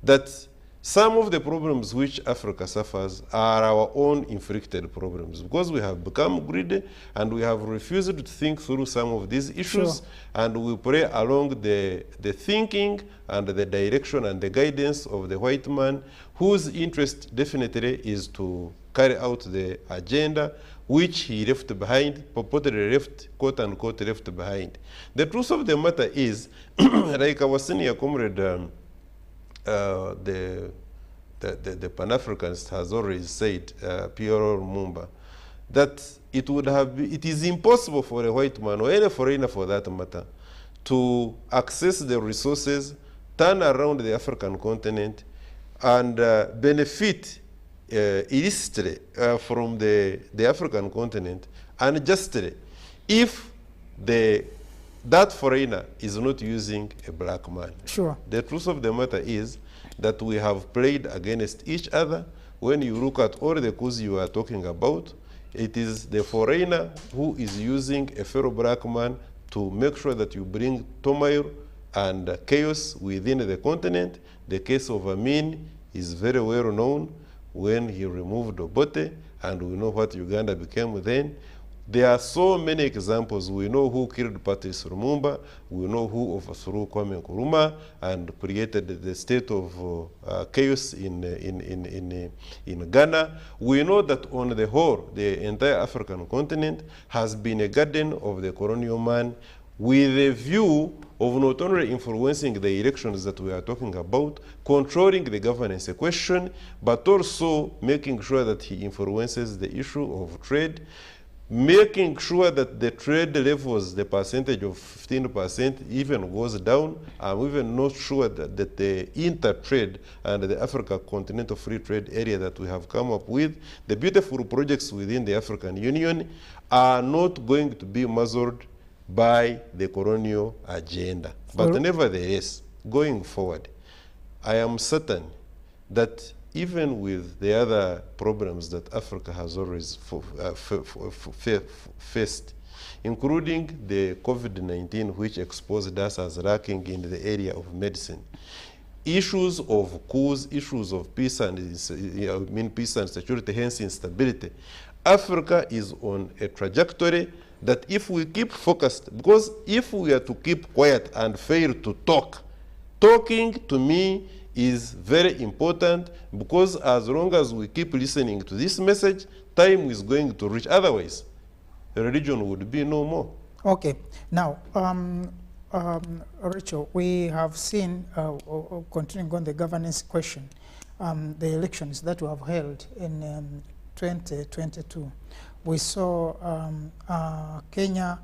that some of the problems which Africa suffers are our own inflicted problems, because we have become greedy and we have refused to think through some of these issues, and we play along the thinking and the direction and the guidance of the white man, whose interest definitely is to carry out the agenda which he left behind, purportedly left, quote unquote, left behind. The truth of the matter is, like our senior comrade, the Pan-Africanist has already said, Pierre Lumumba, that it is impossible for a white man or any foreigner for that matter to access the resources, turn around the African continent, and benefit illicitly from the African continent unjustly if that foreigner is not using a black man. Sure. The truth of the matter is that we have played against each other. When you look at all the coups you are talking about, it is the foreigner who is using a fellow black man to make sure that you bring turmoil and chaos within the continent. The case of Amin is very well known when he removed Obote, and we know what Uganda became then. There are so many examples. We know who killed Patrice Lumumba. We know who overthrew Kwame Nkrumah and created the state of chaos in Ghana. We know that on the whole, the entire African continent has been a garden of the colonial man with a view of not only influencing the elections that we are talking about, controlling the governance question, but also making sure that he influences the issue of trade, making sure that the trade levels, the percentage of 15% even goes down. I'm even not sure that the inter-trade and the Africa Continental Free Trade Area that we have come up with, the beautiful projects within the African Union, are not going to be muzzled by the colonial agenda. But nevertheless, going forward, I am certain that even with the other problems that Africa has always faced, including the COVID-19, which exposed us as lacking in the area of medicine, issues of coups, issues of peace and peace and security, hence instability, Africa is on a trajectory that if we keep focused, because if we are to keep quiet and fail to talk, talking to me is very important, because as long as we keep listening to this message, time is going to reach. Otherwise, the religion would be no more. Okay. Now, Rachel, we have seen, continuing on the governance question, the elections that we have held in 2022. We saw Kenya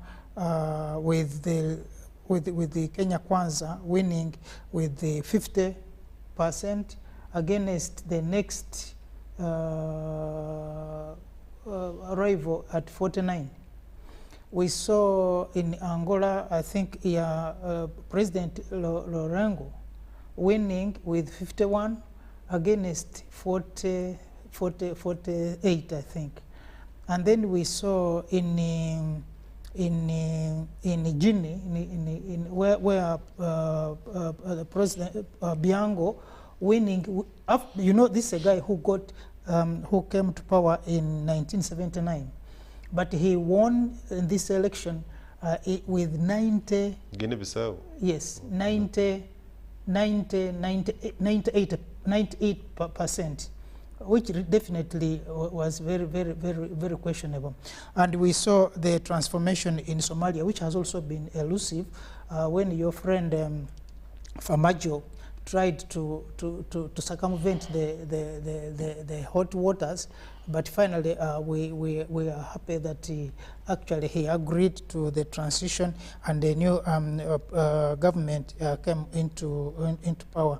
with the Kenya Kwanza winning with the 50% against the next rival at 49. We saw in Angola, I think, President Lourenço winning with 51 against 48, I think. And then we saw in Guinea, where the President Biango winning. You know, this is a guy who got who came to power in 1979, but he won in this election with 90. Guinea-Bissau. Yes, 98%. Which definitely was very questionable. And we saw the transformation in Somalia, which has also been elusive, when your friend Famajo tried to circumvent the hot waters, but finally we are happy that he agreed to the transition, and the new government came into power.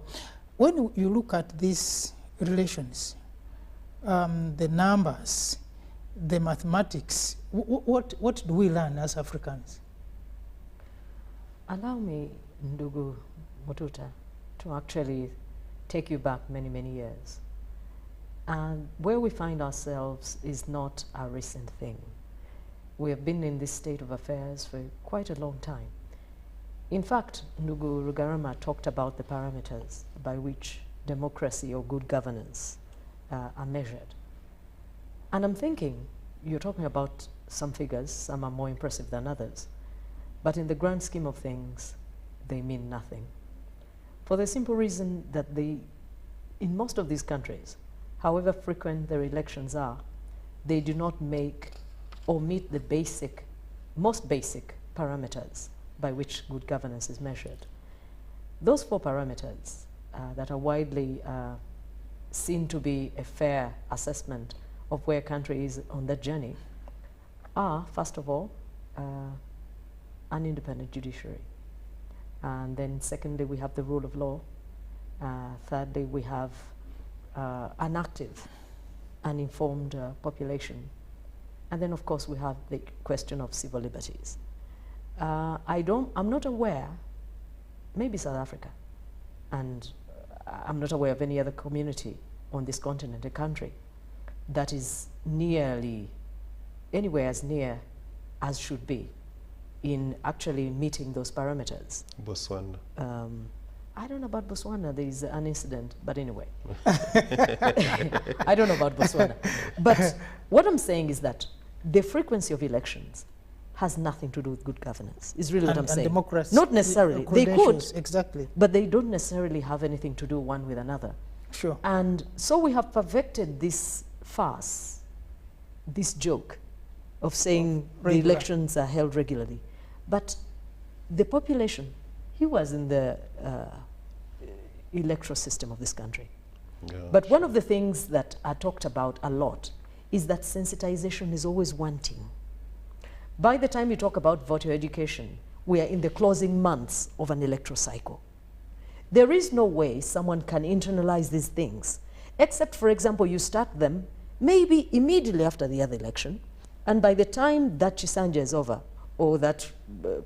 When you look at these relations, the numbers, the mathematics, what do we learn as Africans? Allow me, Ndugu Mututa, to actually take you back many years. And where we find ourselves is not a recent thing. We have been in this state of affairs for quite a long time. In fact, Ndugu Rugarama talked about the parameters by which democracy or good governance are measured. And I'm thinking, you're talking about some figures, some are more impressive than others, but in the grand scheme of things, they mean nothing. For the simple reason that in most of these countries, however frequent their elections are, they do not make or meet the most basic parameters by which good governance is measured. Those 4 parameters that are widely seen to be a fair assessment of where a country is on that journey are, first of all, an independent judiciary. And then secondly, we have the rule of law. Thirdly, we have an active and informed population. And then, of course, we have the question of civil liberties. I'm not aware, maybe South Africa, and I'm not aware of any other community on this continent, a country, that is nearly anywhere as near as should be in actually meeting those parameters. Botswana. I don't know about Botswana. There is an incident, but anyway. I don't know about Botswana. But what I'm saying is that the frequency of elections has nothing to do with good governance, is really what I'm saying. Democracy. Not necessarily. They could. Exactly. But they don't necessarily have anything to do one with another. Sure. And so we have perfected this farce, this joke of saying the elections are held regularly. But the population, he was in the electoral system of this country. Yeah. But one of the things that are talked about a lot is that sensitization is always wanting. By the time you talk about voter education, we are in the closing months of an electoral cycle. There is no way someone can internalize these things, except, for example, you start them maybe immediately after the other election, and by the time that Chisanja is over, or that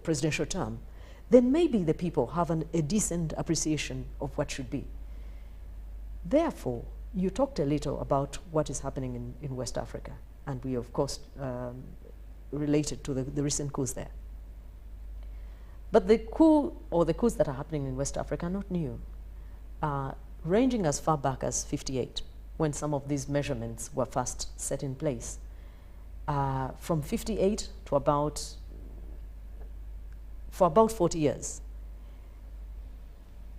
presidential term, then maybe the people have a decent appreciation of what should be. Therefore, you talked a little about what is happening in West Africa, and we, of course, related to the recent coups there. But the coup, or the coups that are happening in West Africa, are not new, ranging as far back as '58, when some of these measurements were first set in place. From '58 to for about 40 years,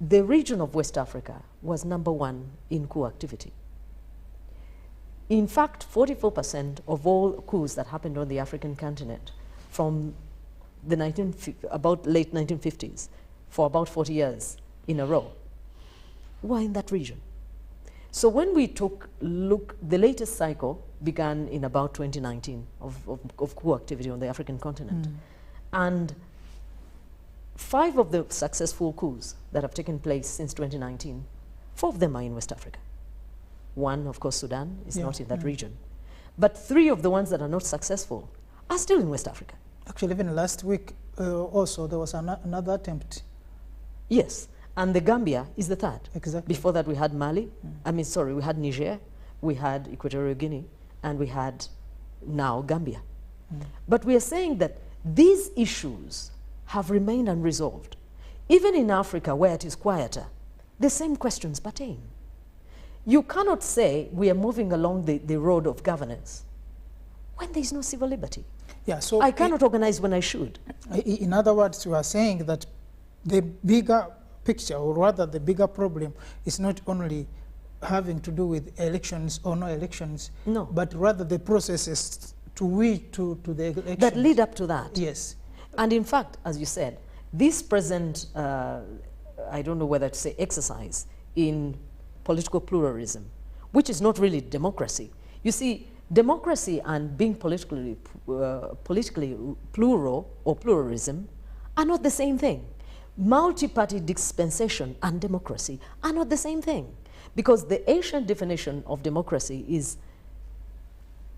the region of West Africa was #1 in coup activity. In fact, 44% of all coups that happened on the African continent from the about late 1950s for about 40 years in a row were in that region. So when we look, the latest cycle began in about 2019 of coup activity on the African continent. And 5 of the successful coups that have taken place since 2019, 4 of them are in West Africa. One, of course, Sudan, is not in that region. But 3 of the ones that are not successful are still in West Africa. Actually, even last week, also, there was another attempt. Yes, and the Gambia is the 3rd. Exactly. Before that, we had Mali. We had Niger, we had Equatorial Guinea, and we had now Gambia. But we are saying that these issues have remained unresolved. Even in Africa, where it is quieter, the same questions pertain. You cannot say we are moving along the road of governance when there is no civil liberty. Yeah, so I cannot organize when I should. In other words, you are saying that the bigger picture, or rather the bigger problem, is not only having to do with elections or no elections, but rather the processes to the elections. That lead up to that. Yes. And in fact, as you said, this present, I don't know whether to say exercise in political pluralism, which is not really democracy. You see, democracy and being politically plural or pluralism are not the same thing. Multi-party dispensation and democracy are not the same thing, because the ancient definition of democracy is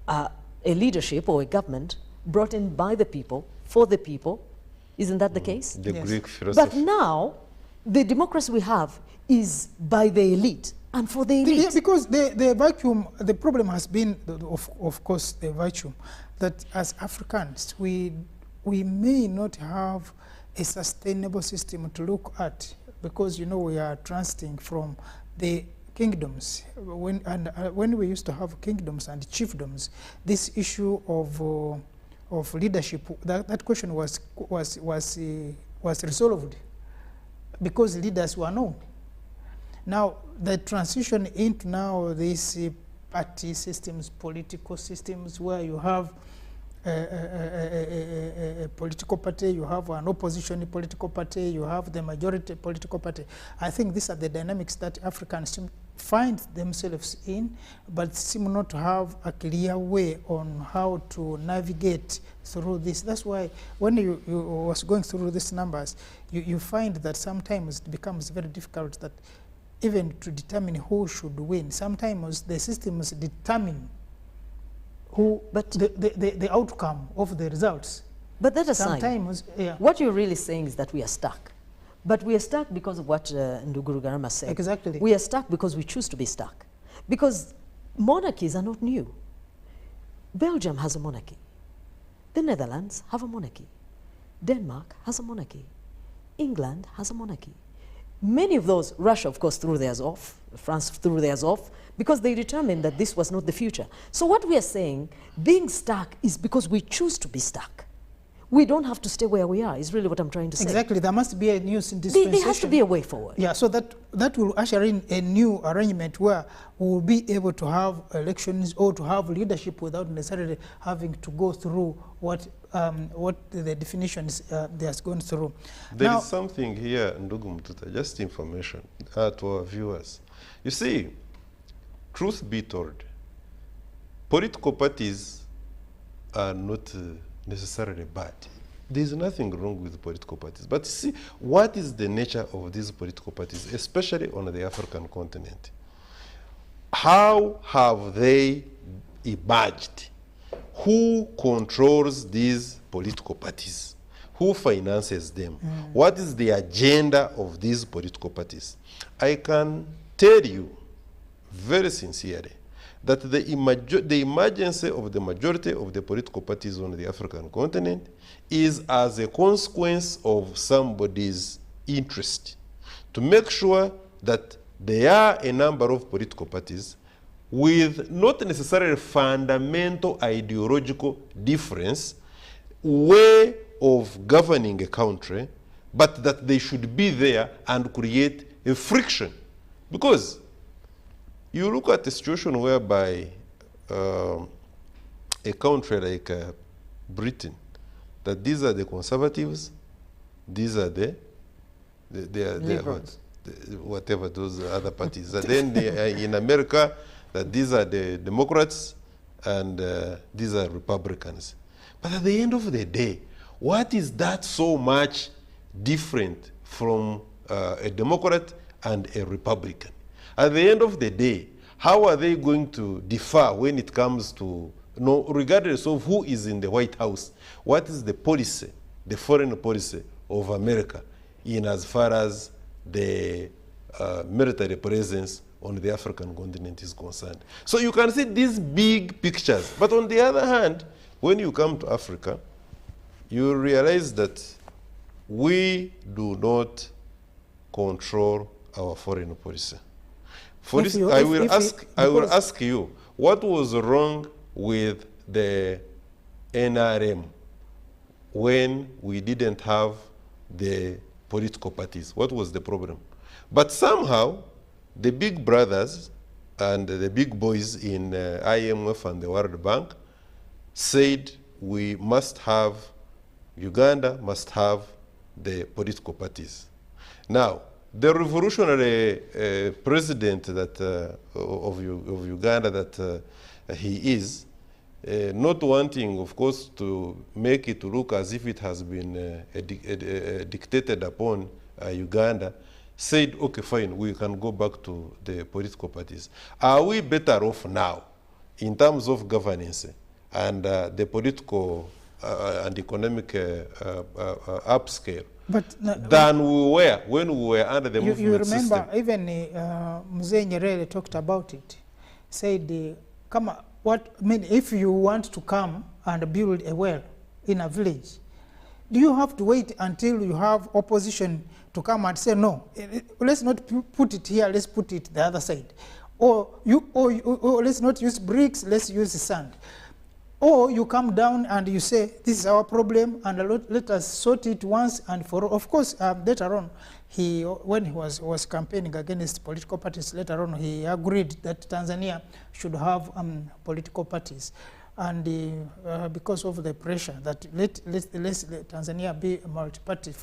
a leadership or a government brought in by the people, for the people. Isn't that the case? The Greek philosophy. But now, the democracy we have is by the elite and for the elite. Yeah, because the vacuum, the problem has been, of course, the vacuum, that as Africans, we may not have a sustainable system to look at, because, you know, we are transiting from the kingdoms. When we used to have kingdoms and chiefdoms, this issue of leadership, that question was resolved because leaders were known. Now, the transition into now these party systems, political systems, where you have a political party, you have an opposition political party, you have the majority political party. I think these are the dynamics that Africans find themselves in, but seem not to have a clear way on how to navigate through this. That's why when you was going through these numbers, you find that sometimes it becomes very difficult that even to determine who should win. Sometimes the systems determine who, but the outcome of the results. But that aside, sometimes, yeah. What you're really saying is that we are stuck. But we are stuck because of what Nduguru Garama said. Exactly. We are stuck because we choose to be stuck. Because monarchies are not new. Belgium has a monarchy. The Netherlands have a monarchy. Denmark has a monarchy. England has a monarchy. Many of those, Russia of course threw theirs off, France threw theirs off, because they determined that this was not the future. So what we are saying, being stuck is because we choose to be stuck. We don't have to stay where we are, is really what I'm trying to say. Exactly, there must be a new dispensation. There has to be a way forward. Yeah, so that will usher in a new arrangement where we will be able to have elections or to have leadership without necessarily having to go through what the definitions they has gone through. There is something here, Ndugu Mtuta, just information to our viewers. You see, truth be told, political parties are not necessarily bad. There is nothing wrong with political parties. But see, what is the nature of these political parties, especially on the African continent? How have they emerged? Who controls these political parties? Who finances them? What is the agenda of these political parties? I can tell you very sincerely that the emergence of the majority of the political parties on the African continent is as a consequence of somebody's interest to make sure that there are a number of political parties with not necessarily fundamental ideological difference, way of governing a country, but that they should be there and create a friction. Because you look at a situation whereby a country like Britain, that these are the conservatives, these are the whatever those other parties. And then in America, that these are the Democrats and these are Republicans. But at the end of the day, what is that so much different from a Democrat and a Republican? At the end of the day, how are they going to differ when it comes to, regardless of who is in the White House, what is the policy, the foreign policy of America in as far as the military presence on the African continent is concerned? So you can see these big pictures. But on the other hand, when you come to Africa, you realize that we do not control our foreign policy. For this, I will ask you, what was wrong with the NRM when we didn't have the political parties? What was the problem? But somehow, the big brothers and the big boys in IMF and the World Bank said we must have, Uganda must have the political parties. Now, the revolutionary president that, of Uganda that he is, not wanting, of course, to make it look as if it has been dictated upon Uganda, said, okay, fine, we can go back to the political parties. Are we better off now in terms of governance and the political and economic upscale than we were when we were under the movement system? You remember, even Mzee Nyerere talked about it, said, if you want to come and build a well in a village, do you have to wait until you have opposition to come and say, no, let's not put it here, let's put it the other side. Or let's not use bricks, let's use sand. Or you come down and you say, this is our problem, and let us sort it once and for all. Of course, later on, when he was campaigning against political parties, later on he agreed that Tanzania should have political parties. and because of the pressure that let Tanzania be a multi-party,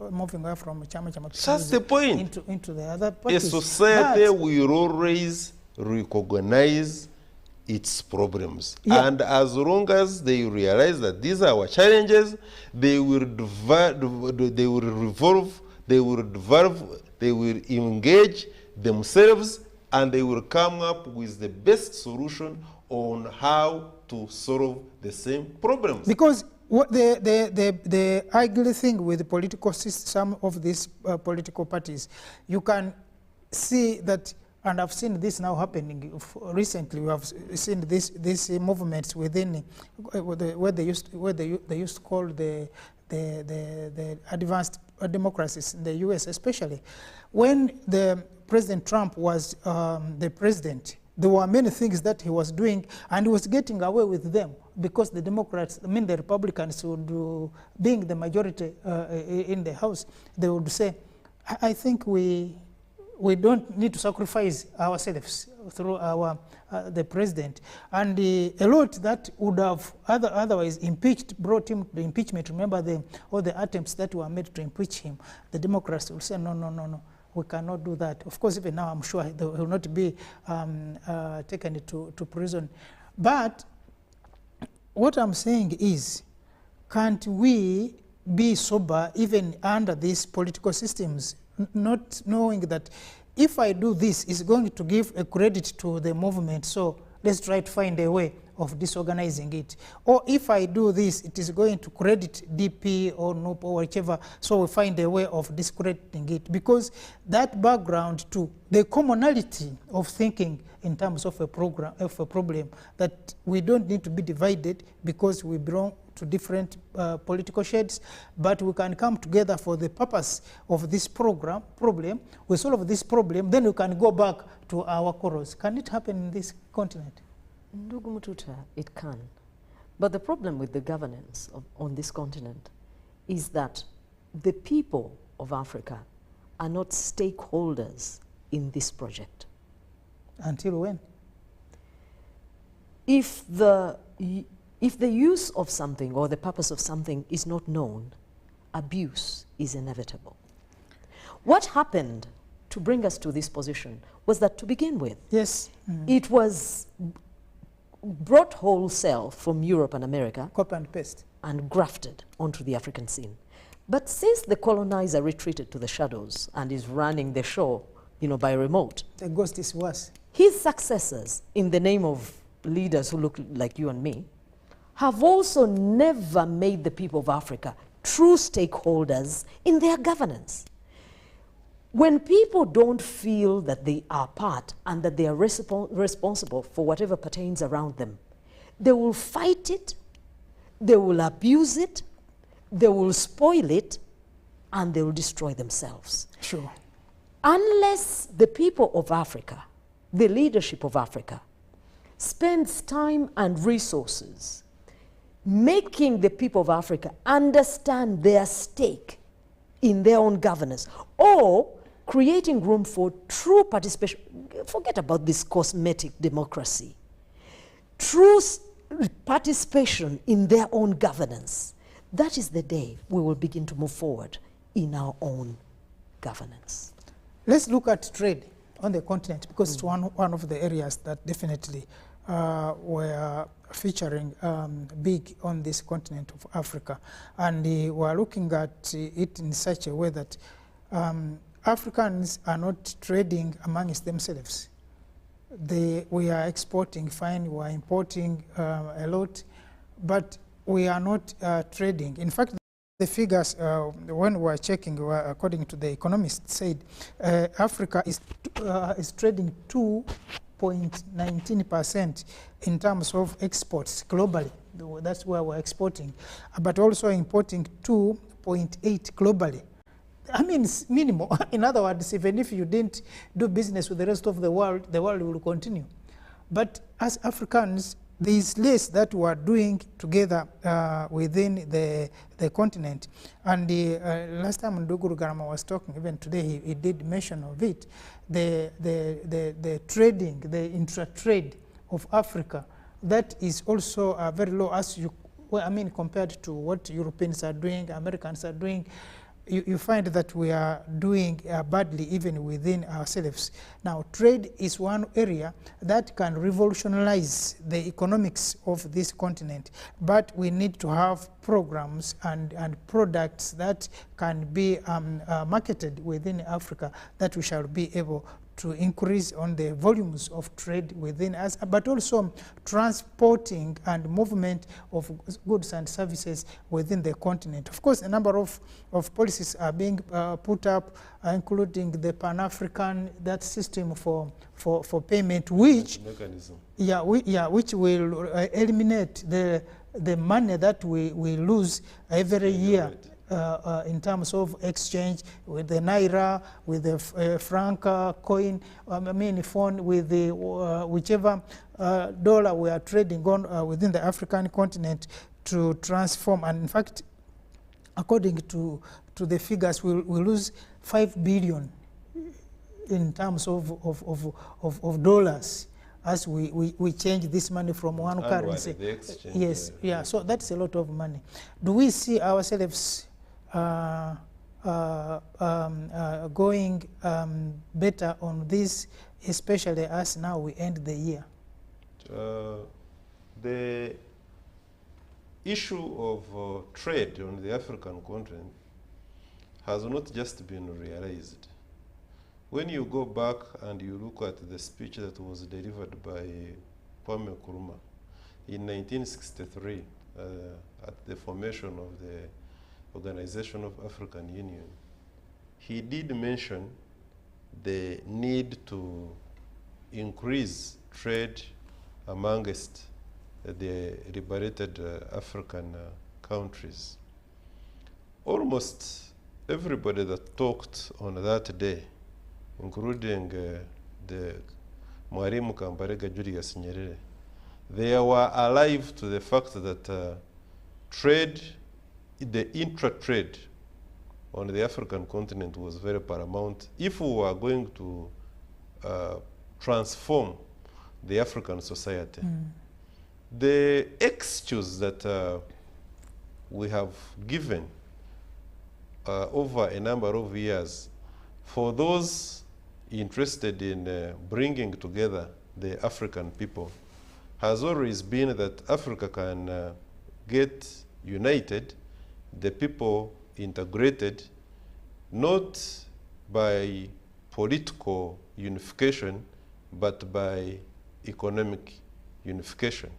moving away from Chama cha Mapinduzi. That's the point. Into the other A parties. society will always recognize its problems. Yeah. And as long as they realize that these are our challenges, they will revolve, they will engage themselves, and they will come up with the best solution on how to solve the same problems. Because what the ugly thing with the political system, some of these political parties, you can see that, and I've seen this now happening recently. We have seen these movements within where they used to call the advanced democracies in the U.S. especially. When the President Trump was the president, there were many things that he was doing, and he was getting away with them because the Democrats, I mean the Republicans, would, being the majority in the House, they would say, I think we don't need to sacrifice ourselves through our the president. And a lot that would have otherwise brought him to impeachment. Remember all the attempts that were made to impeach him. The Democrats will say, no, we cannot do that. Of course, even now, I'm sure they will not be taken to prison. But what I'm saying is, can't we be sober even under these political systems, not knowing that if I do this, it's going to give a credit to the movement, so let's try to find a way of disorganizing it. Or if I do this, it is going to credit DP or NUP or whichever, so we find a way of discrediting it. Because that background to the commonality of thinking in terms of a problem, that we don't need to be divided because we belong to different political shades, but we can come together for the purpose of this problem. We solve this problem, then we can go back to our corals. Can it happen in this continent? Ndugu Mututa, it can. But the problem with the governance on this continent is that the people of Africa are not stakeholders in this project. Until when? If the use of something or the purpose of something is not known, abuse is inevitable. What happened to bring us to this position was that, to begin with, yes, it was brought wholesale from Europe and America, copy and paste, and grafted onto the African scene. But since the colonizer retreated to the shadows and is running the show, by remote, the ghost is worse. His successors, in the name of leaders who look like you and me, have also never made the people of Africa true stakeholders in their governance. When people don't feel that they are part and that they are responsible for whatever pertains around them, they will fight it, they will abuse it, they will spoil it, and they will destroy themselves. Sure. Unless the people of Africa, the leadership of Africa, spends time and resources making the people of Africa understand their stake in their own governance, or creating room for true participation. Forget about this cosmetic democracy. True participation in their own governance. That is the day we will begin to move forward in our own governance. Let's look at trade on the continent, because it's one of the areas that definitely were featuring big on this continent of Africa. And we're looking at it in such a way that Africans are not trading amongst themselves. We are exporting fine, we are importing a lot, but we are not trading. In fact, the figures, when we were checking, according to The Economist, said Africa is trading 2.19% in terms of exports globally. That's where we're exporting, but also importing 2.8 globally. I mean, it's minimal. In other words, even if you didn't do business with the rest of the world will continue. But as Africans, there is less that we are doing together within the continent. And last time Ndugu Rugarama was talking, even today he did mention of it, the trading, the intra-trade of Africa that is also very low as you, well, I mean, compared to what Europeans are doing, Americans are doing. You find that we are doing badly even within ourselves. Now, trade is one area that can revolutionize the economics of this continent, but we need to have programs and products that can be marketed within Africa, that we shall be able to increase on the volumes of trade within us, but also transporting and movement of goods and services within the continent. Of course, a number of policies are being put up, including the Pan-African, that system for payment, which mechanism. Which will eliminate the money that we lose every year. In terms of exchange with the Naira, with the franc coin, I mean phone, with the whichever dollar we are trading on within the African continent to transform. And in fact, according to the figures, we lose 5 billion in terms of dollars as we change this money from one currency. The exchange, yes, yeah, so that's a lot of money. Do we see ourselves going better on this, especially as now we end the year? The issue of trade on the African continent has not just been realized. When you go back and you look at the speech that was delivered by Kwame Nkrumah in 1963 at the formation of the Organization of African Union, he did mention the need to increase trade amongst the liberated African countries. Almost everybody that talked on that day, including the Mwalimu Kambarage Julius Nyerere, they were alive to the fact that trade, the intra-trade on the African continent was very paramount if we were going to transform the African society. The excuse that we have given over a number of years for those interested in bringing together the African people has always been that Africa can get united, the people integrated, not by political unification, but by economic unification.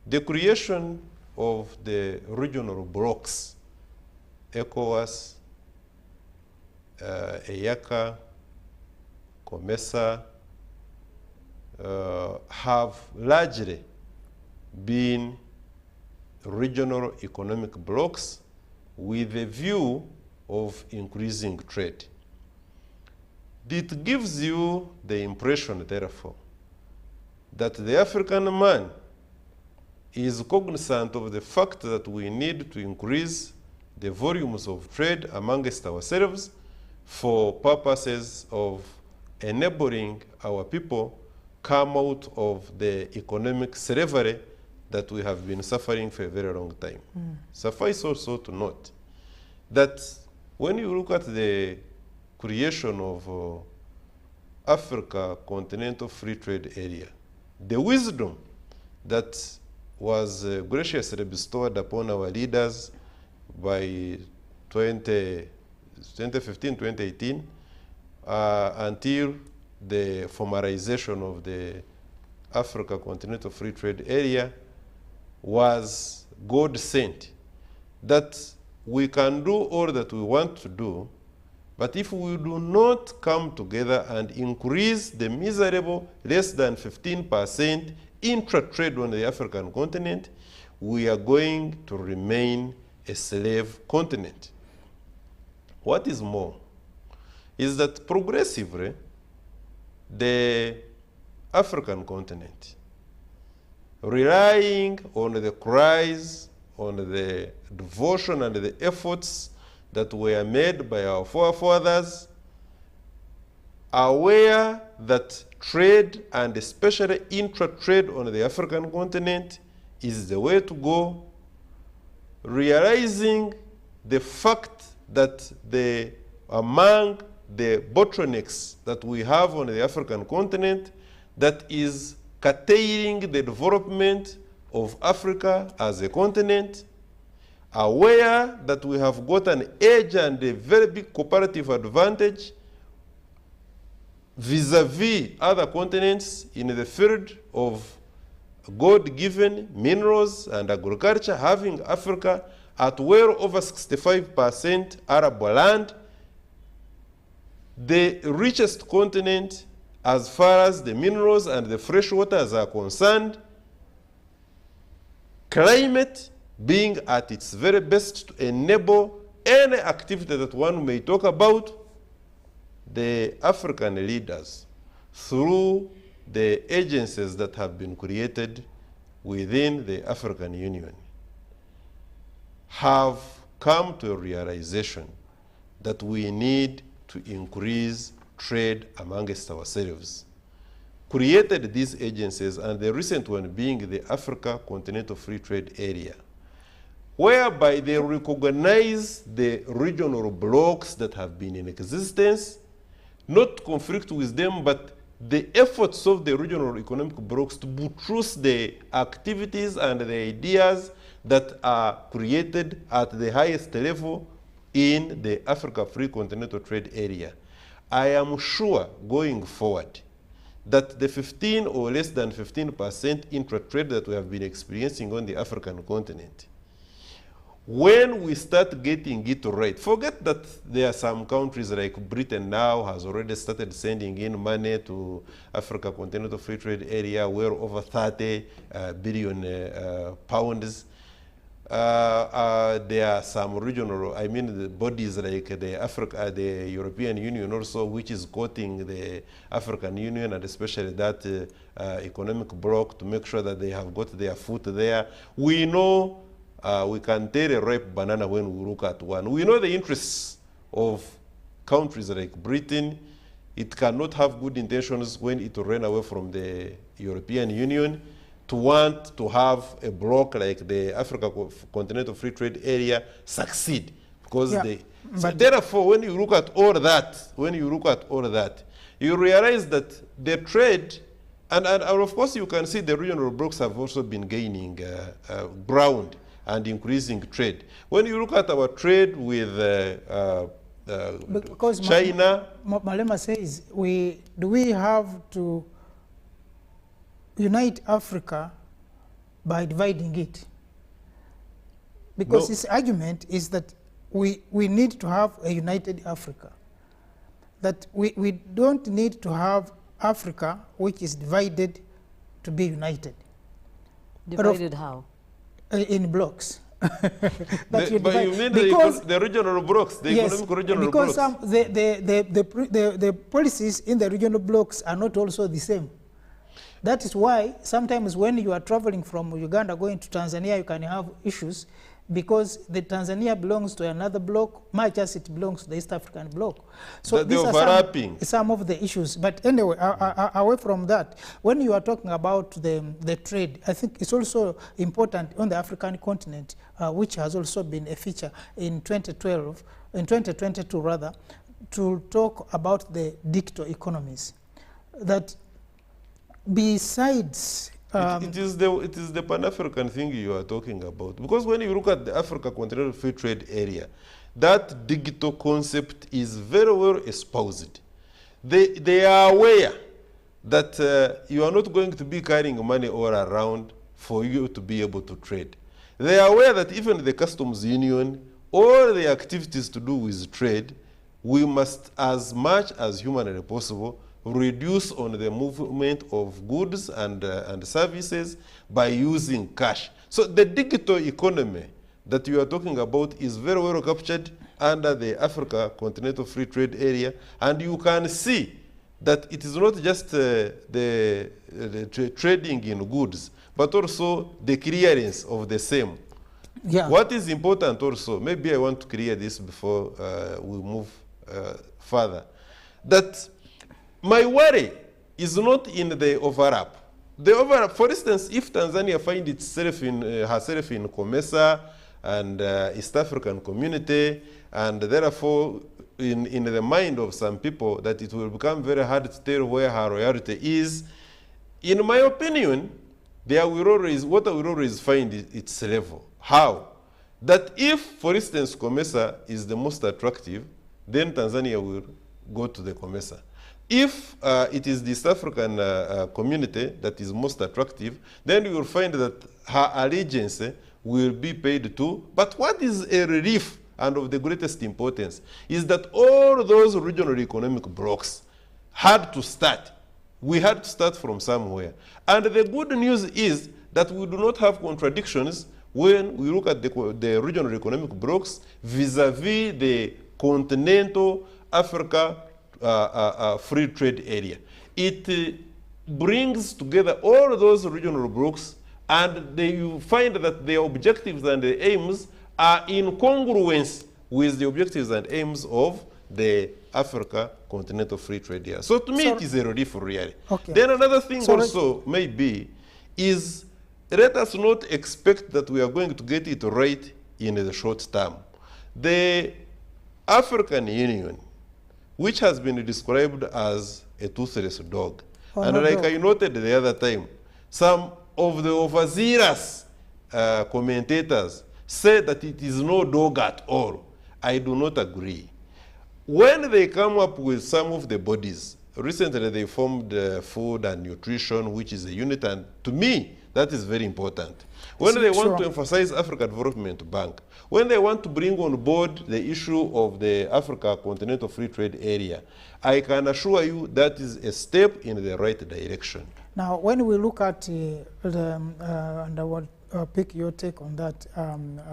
The creation of the regional blocks, ECOWAS, EACA, COMESA, have largely been regional economic blocks with a view of increasing trade. It gives you the impression, therefore, that the African man is cognizant of the fact that we need to increase the volumes of trade amongst ourselves for purposes of enabling our people come out of the economic slavery that we have been suffering for a very long time. Suffice also to note that when you look at the creation of Africa Continental Free Trade Area, the wisdom that was graciously bestowed upon our leaders by 2015, 2018, until the formalization of the Africa Continental Free Trade Area was God sent. That we can do all that we want to do, but if we do not come together and increase the miserable less than 15% intra-trade on the African continent, we are going to remain a slave continent. What is more is that progressively the African continent, relying on the cries, on the devotion and the efforts that were made by our forefathers, aware that trade, and especially intra-trade on the African continent, is the way to go, realizing the fact that among the bottlenecks that we have on the African continent that is curtailing the development of Africa as a continent, aware that we have got an edge and a very big comparative advantage vis-a-vis other continents in the field of God-given minerals and agriculture, having Africa at well over 65% arable land, the richest continent as far as the minerals and the fresh waters are concerned, climate being at its very best to enable any activity that one may talk about, the African leaders, through the agencies that have been created within the African Union, have come to a realization that we need to increase trade amongst ourselves. Created these agencies, and the recent one being the Africa Continental Free Trade Area, whereby they recognize the regional blocks that have been in existence, not conflict with them, but the efforts of the regional economic blocks to buttress the activities and the ideas that are created at the highest level in the Africa Free Continental Trade Area. I am sure going forward that the 15 or less than 15% intra-trade that we have been experiencing on the African continent, when we start getting it right, forget that there are some countries like Britain now has already started sending in money to Africa Continental Free Trade Area, where over 30 billion pounds. There are some regional, the bodies like the European Union also, which is quoting the African Union and especially that economic bloc to make sure that they have got their foot there. We know we can tell a ripe banana when we look at one. We know the interests of countries like Britain. It cannot have good intentions when it ran away from the European Union to want to have a bloc like the Africa Continental Free Trade Area succeed. Because so therefore, when you look at all that, you realize that the trade, and of course you can see the regional blocs have also been gaining ground and increasing trade. When you look at our trade with because China, Malema says, do we have to unite Africa by dividing it? Because his argument is that we need to have a united Africa. That we don't need to have Africa which is divided to be united. Divided how? In blocks. But you mean the regional blocks, the economic regional blocks? Because the policies in the regional blocks are not also the same. That is why sometimes when you are traveling from Uganda going to Tanzania, you can have issues because the Tanzania belongs to another bloc, much as it belongs to the East African bloc. So these are some of the issues. But anyway, away from that, when you are talking about the trade, I think it's also important on the African continent, which has also been a feature in 2022 rather, to talk about the digital economies. That besides it is the Pan-African thing you are talking about. Because when you look at the Africa Continental Free Trade Area, that digital concept is very well espoused. They are aware that you are not going to be carrying money all around for you to be able to trade. They are aware that even the customs union, all the activities to do with trade, we must, as much as humanly possible, reduce on the movement of goods and services by using cash. So the digital economy that you are talking about is very well captured under the Africa Continental Free Trade Area, and you can see that it is not just the trading in goods, but also the clearance of the same. Yeah. What is important also, maybe I want to clear this before we move further, that my worry is not in the overlap. The overlap, for instance, if Tanzania finds itself in, herself in COMESA and East African Community, and therefore in the mind of some people that it will become very hard to tell where her loyalty is, in my opinion, there will always, what I will always find is its level. How? That if, for instance, COMESA is the most attractive, then Tanzania will go to the COMESA. If it is the East African community that is most attractive, then you will find that her allegiance will be paid to. But what is a relief and of the greatest importance is that all those regional economic blocks had to start. We had to start from somewhere. And the good news is that we do not have contradictions when we look at the regional economic blocks vis-a-vis the continental Africa free trade area. It brings together all those regional blocks, and you find that their objectives and the aims are in congruence with the objectives and aims of the Africa Continental Free Trade Area. So to me, it is a relief really. Okay. Then another thing also maybe is, let us not expect that we are going to get it right in the short term. The African Union, which has been described as a toothless dog, and like I noted the other time, some of the overzealous commentators said that it is no dog at all. I do not agree. When they come up with some of the bodies, recently they formed Food and Nutrition, which is a unit, and to me, that is very important. When they want to emphasize Africa Development Bank, when they want to bring on board the issue of the Africa Continental Free Trade Area, I can assure you that is a step in the right direction. Now, when we look at and I will pick your take on that,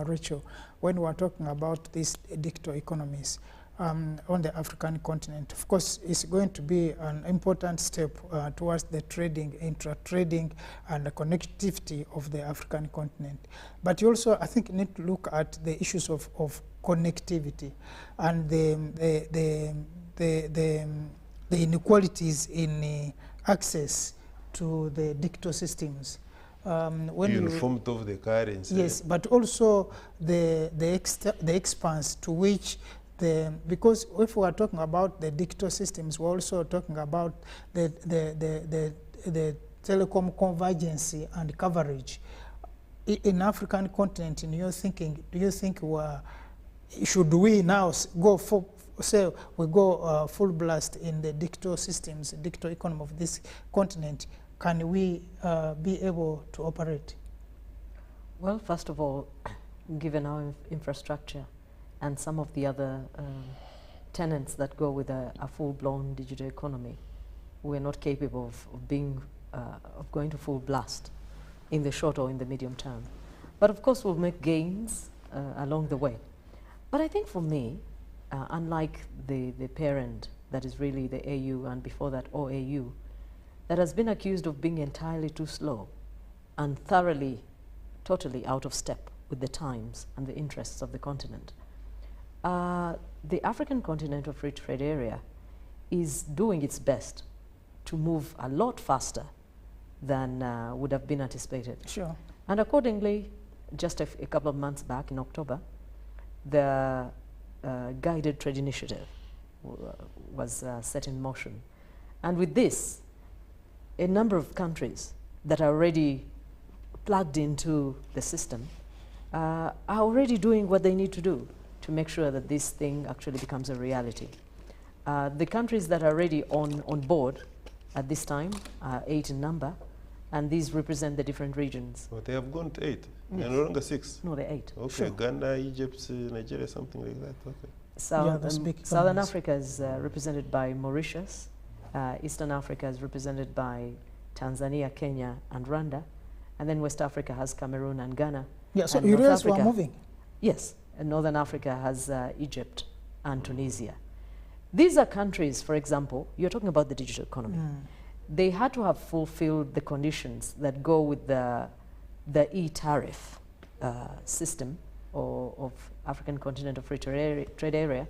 Rachel, when we are talking about these digital economies on the African continent, of course, it's going to be an important step towards the trading, intra-trading, and the connectivity of the African continent. But you also, I think, need to look at the issues of connectivity and the inequalities in access to the digital systems. When uniformity of the currency. Yes, but also the expanse to which because if we are talking about the digital systems, we're also talking about the telecom convergence and coverage. In African continent, in your thinking, do you think should we now go for, say, we go full blast in the digital systems, digital economy of this continent? Can we be able to operate? Well, first of all, given our infrastructure and some of the other tenets that go with a full-blown digital economy, we're not capable of going to full blast in the short or in the medium term. But of course, we'll make gains along the way. But I think for me, unlike the parent that is really the AU and before that OAU, that has been accused of being entirely too slow and thoroughly, totally out of step with the times and the interests of the continent. The African Continental Free Trade Area is doing its best to move a lot faster than would have been anticipated. Sure. And accordingly, just a couple of months back in October, the Guided Trade Initiative was set in motion. And with this, a number of countries that are already plugged into the system are already doing what they need to do to make sure that this thing actually becomes a reality. The countries that are already on board at this time are 8 in number, and these represent the different regions. But they have gone to 8. They're no longer 6. No, they're 8. Okay, sure. Ghana, Egypt, Nigeria, something like that. Okay. Southern Africa is represented by Mauritius. Eastern Africa is represented by Tanzania, Kenya, and Rwanda. And then West Africa has Cameroon and Ghana. Yeah, so you realize we're moving? Yes. And Northern Africa has Egypt and Tunisia. These are countries, for example, you're talking about the digital economy. They had to have fulfilled the conditions that go with the e-tariff system of African Continental Free Trade Area,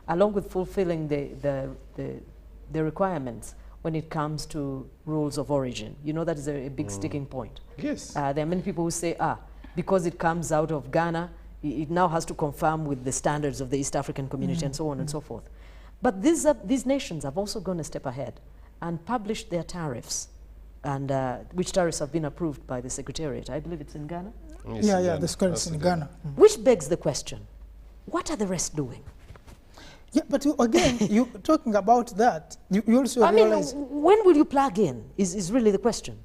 along with fulfilling the requirements when it comes to rules of origin. You know, that is a big sticking point. Yes. There are many people who say, because it comes out of Ghana, it now has to conform with the standards of the East African community and so on and so forth. But these nations have also gone a step ahead and published their tariffs, and which tariffs have been approved by the Secretariat. I believe it's in Ghana? Yes, Yeah, the scholars in Ghana. Which begs the question, what are the rest doing? Yeah, but again, you talking about that, you also realize... when will you plug in is really the question.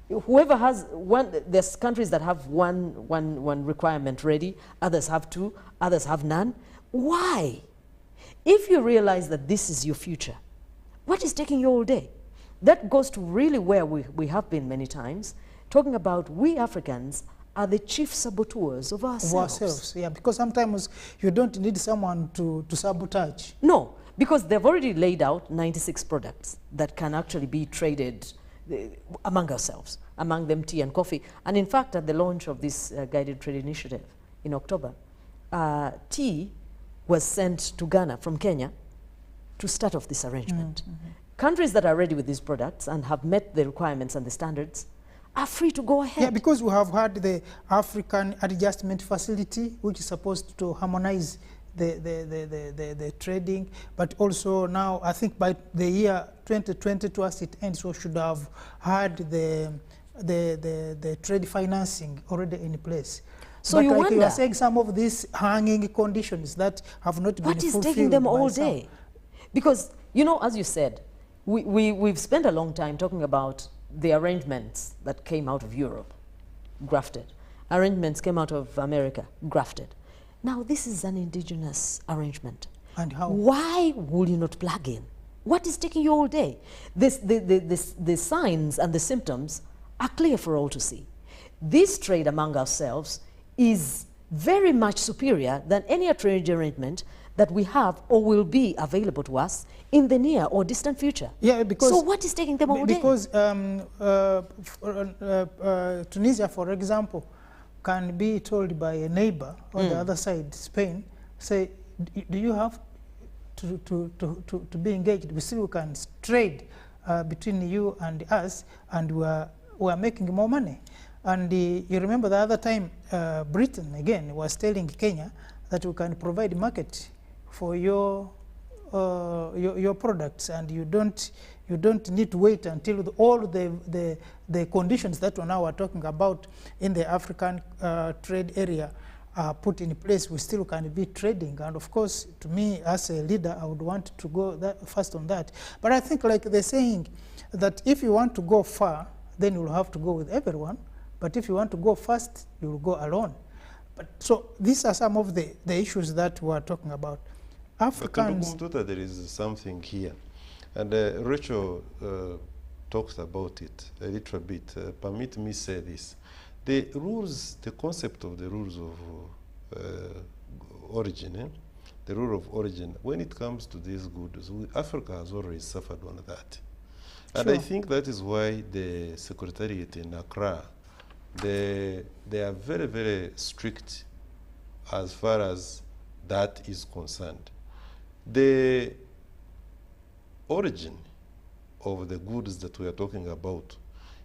Whoever has one, there's countries that have one requirement ready, others have two, others have none. Why? If you realize that this is your future, what is taking you all day? That goes to really where we have been many times, talking about we Africans are the chief saboteurs of ourselves. Yeah, because sometimes you don't need someone to sabotage. No, because they've already laid out 96 products that can actually be traded among ourselves, among them tea and coffee. And in fact, at the launch of this guided trade initiative in October, tea was sent to Ghana from Kenya to start off this arrangement. Countries that are ready with these products and have met the requirements and the standards are free to go ahead. Yeah, because we have had the African Adjustment Facility, which is supposed to harmonize the trading, but also now I think by the year 2022 as it ends, we should have had the trade financing already in place. So but you like wonder, you are saying, some of these hanging conditions that have not been fulfilled. What is taking them all day? Because, you know, as you said, we've spent a long time talking about the arrangements that came out of Europe, grafted. Arrangements came out of America, grafted. Now this is an indigenous arrangement. And how? Why will you not plug in? What is taking you all day? The signs and the symptoms are clear for all to see. This trade among ourselves is very much superior than any trade arrangement that we have or will be available to us in the near or distant future. Yeah, because... So what is taking them all day? Because Tunisia, for example, can be told by a neighbor on the other side, Spain, say, do you have to be engaged? We still can trade between you and us, and we are making more money. And you remember the other time, Britain, again, was telling Kenya that we can provide market for your products, and you don't need to wait until all the conditions that we now are talking about in the African trade area are put in place. We still can be trading, and of course, to me as a leader, I would want to go first on that. But I think, like they're saying, that if you want to go far, then you'll have to go with everyone. But if you want to go fast, you'll go alone. But so these are some of the issues that we are talking about. Africans. But there is something here, and Rachel talks about it a little bit. Permit me say this: the rules, the concept of the rules of origin, the rule of origin. When it comes to these goods, Africa has always suffered on that, and I think that is why the Secretariat in Accra, they are very, very strict as far as that is concerned. The origin of the goods that we are talking about,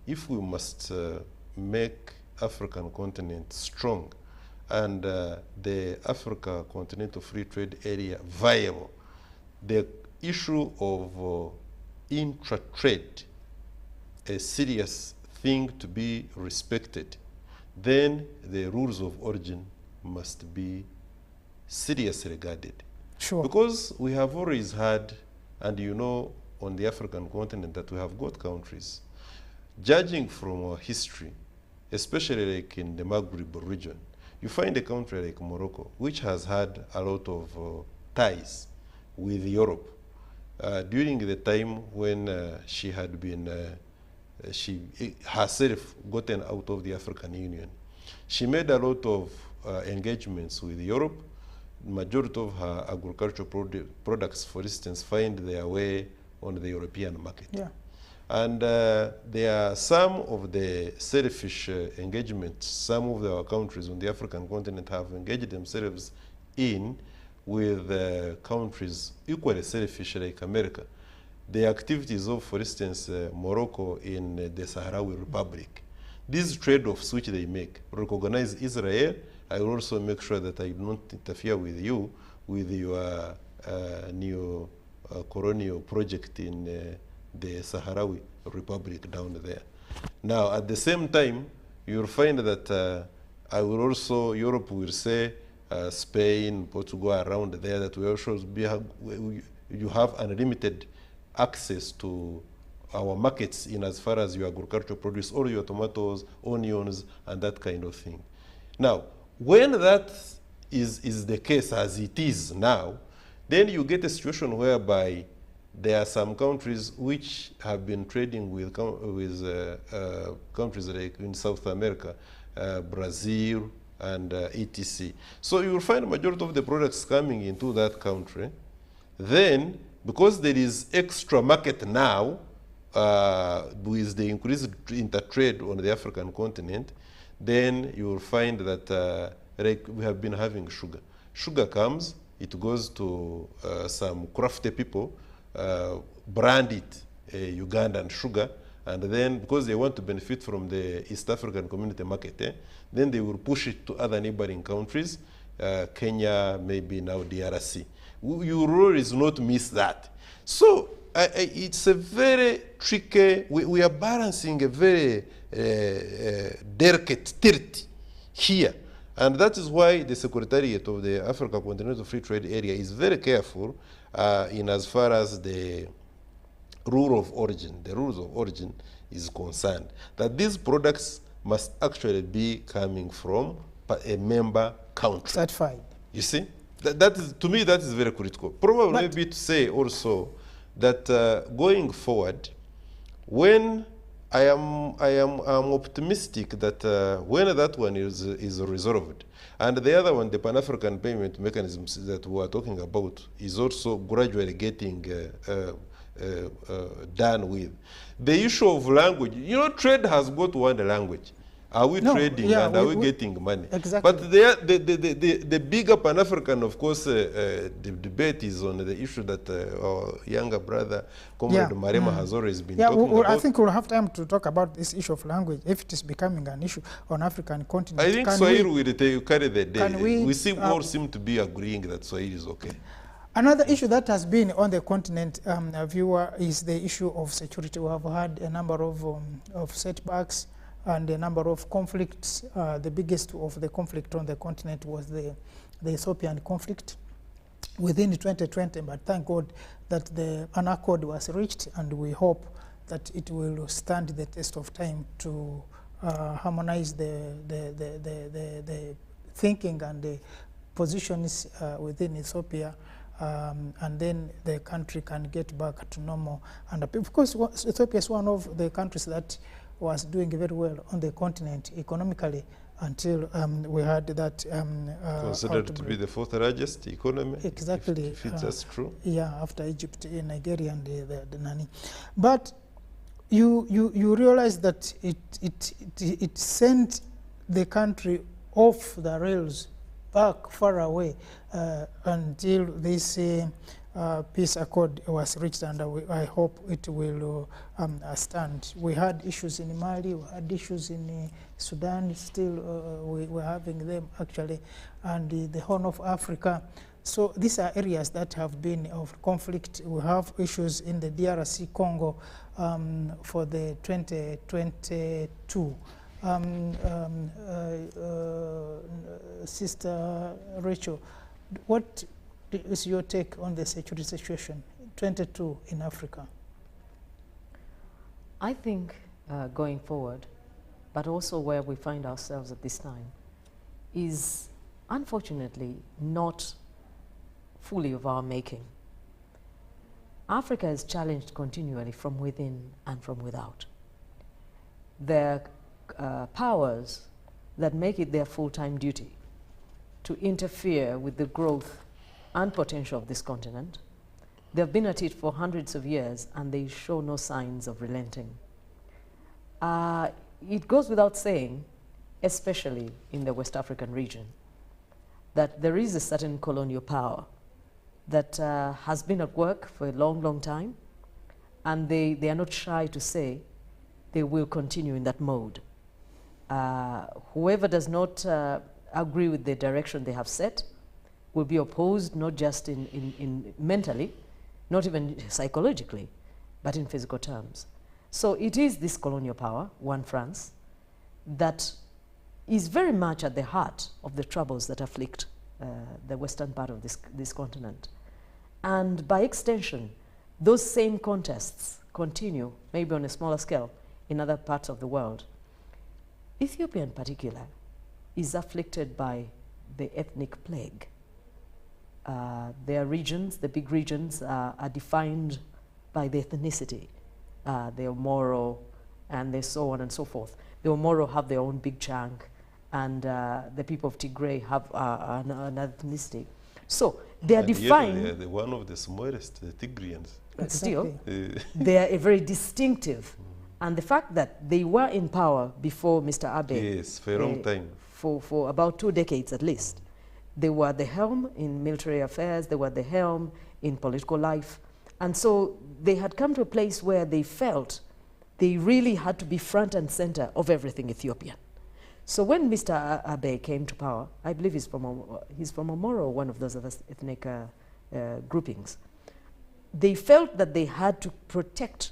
if we must make African continent strong and the Africa Continental Free Trade Area viable, the issue of intra-trade, a serious thing to be respected, then the rules of origin must be seriously regarded. Sure. Because we have always had, and you know, on the African continent that we have got countries, judging from our history, especially like in the Maghreb region, you find a country like Morocco, which has had a lot of ties with Europe. During the time when she had been, she herself gotten out of the African Union, she made a lot of engagements with Europe. Majority of her agricultural products, for instance, find their way on the European market. Yeah. And there are some of the selfish engagements some of our countries on the African continent have engaged themselves in with countries equally selfish like America. the activities of, for instance, Morocco in the Sahrawi Republic. These trade-offs which they make, recognize Israel, I will also make sure that I do not interfere with you with your new colonial project in the Sahrawi Republic down there. Now, at the same time, you'll find that I will also, Europe will say, Spain, Portugal, around there, that we also you have unlimited access to our markets in as far as your agricultural produce, or your tomatoes, onions, and that kind of thing. Now, when that is the case as it is now, then you get a situation whereby there are some countries which have been trading with countries like in South America, Brazil, and etc. So you will find a majority of the products coming into that country. Then, because there is extra market now, with the increased intertrade on the African continent, then you will find that like we have been having sugar. Sugar comes, it goes to some crafty people, brand it Ugandan sugar, and then because they want to benefit from the East African community market, then they will push it to other neighboring countries, Kenya, maybe now DRC. You always not miss that. So it's a very tricky, we are balancing a very delicate tilt here. And that is why the Secretariat of the Africa Continental Free Trade Area is very careful in as far as the rules of origin is concerned, that these products must actually be coming from a member country. Certified. You see? That is, to me, that is very critical. Probably maybe to say also that going forward, when I am optimistic that when that one is resolved, and the other one, the Pan-African payment mechanisms that we are talking about, is also gradually getting done with. The issue of language, you know, trade has got one language. Are we trading and are we getting money? Exactly. But the bigger Pan-African, of course, the debate is on the issue that our younger brother, Comrade Marema, has always been talking about. I think we'll have time to talk about this issue of language, if it is becoming an issue on African continent. I think Swahili will carry the day. We all seem to be agreeing that Swahili is okay. Another issue that has been on the continent, viewer, is the issue of security. We have had a number of setbacks and a number of conflicts. The biggest of the conflict on the continent was the Ethiopian conflict within 2020, but thank God that an accord was reached, and we hope that it will stand the test of time to harmonize the thinking and the positions within Ethiopia, and then the country can get back to normal. And of course, Ethiopia is one of the countries that was doing very well on the continent economically until we had that considered to be the fourth largest economy. Exactly. If that's true. Yeah, after Egypt, Nigeria, and the Nani. But you realize that it sent the country off the rails, back far away, until this peace accord was reached, and I hope it will stand. We had issues in Mali, we had issues in Sudan, still we're having them actually, and the Horn of Africa. So these are areas that have been of conflict. We have issues in the DRC Congo for the 2022. Sister Rachel, what is your take on the security situation 22 in Africa? I think going forward, but also where we find ourselves at this time, is unfortunately not fully of our making. Africa is challenged continually from within and from without. There are powers that make it their full-time duty to interfere with the growth and potential of this continent. They've been at it for hundreds of years, and they show no signs of relenting. It goes without saying, especially in the West African region, that there is a certain colonial power that has been at work for a long, long time, and they are not shy to say they will continue in that mode. Whoever does not agree with the direction they have set will be opposed, not just in mentally, not even psychologically, but in physical terms. So it is this colonial power, one France, that is very much at the heart of the troubles that afflict the western part of this continent. And by extension, those same contests continue, maybe on a smaller scale, in other parts of the world. Ethiopia in particular is afflicted by the ethnic plague. Their regions, the big regions, are defined by the ethnicity. The Omoro and the so on and so forth. The Omoro have their own big chunk, and the people of Tigray have an ethnicity. So they are defined. They are one of the smallest, the Tigrians. Still, they are a very distinctive. And the fact that they were in power before Mr. Abe. Yes, for a long time. For about 2 decades at least. They were the helm in military affairs, they were the helm in political life. And so they had come to a place where they felt they really had to be front and center of everything Ethiopian. So when Mr. Abe came to power, I believe he's from Omoro, one of those ethnic groupings, they felt that they had to protect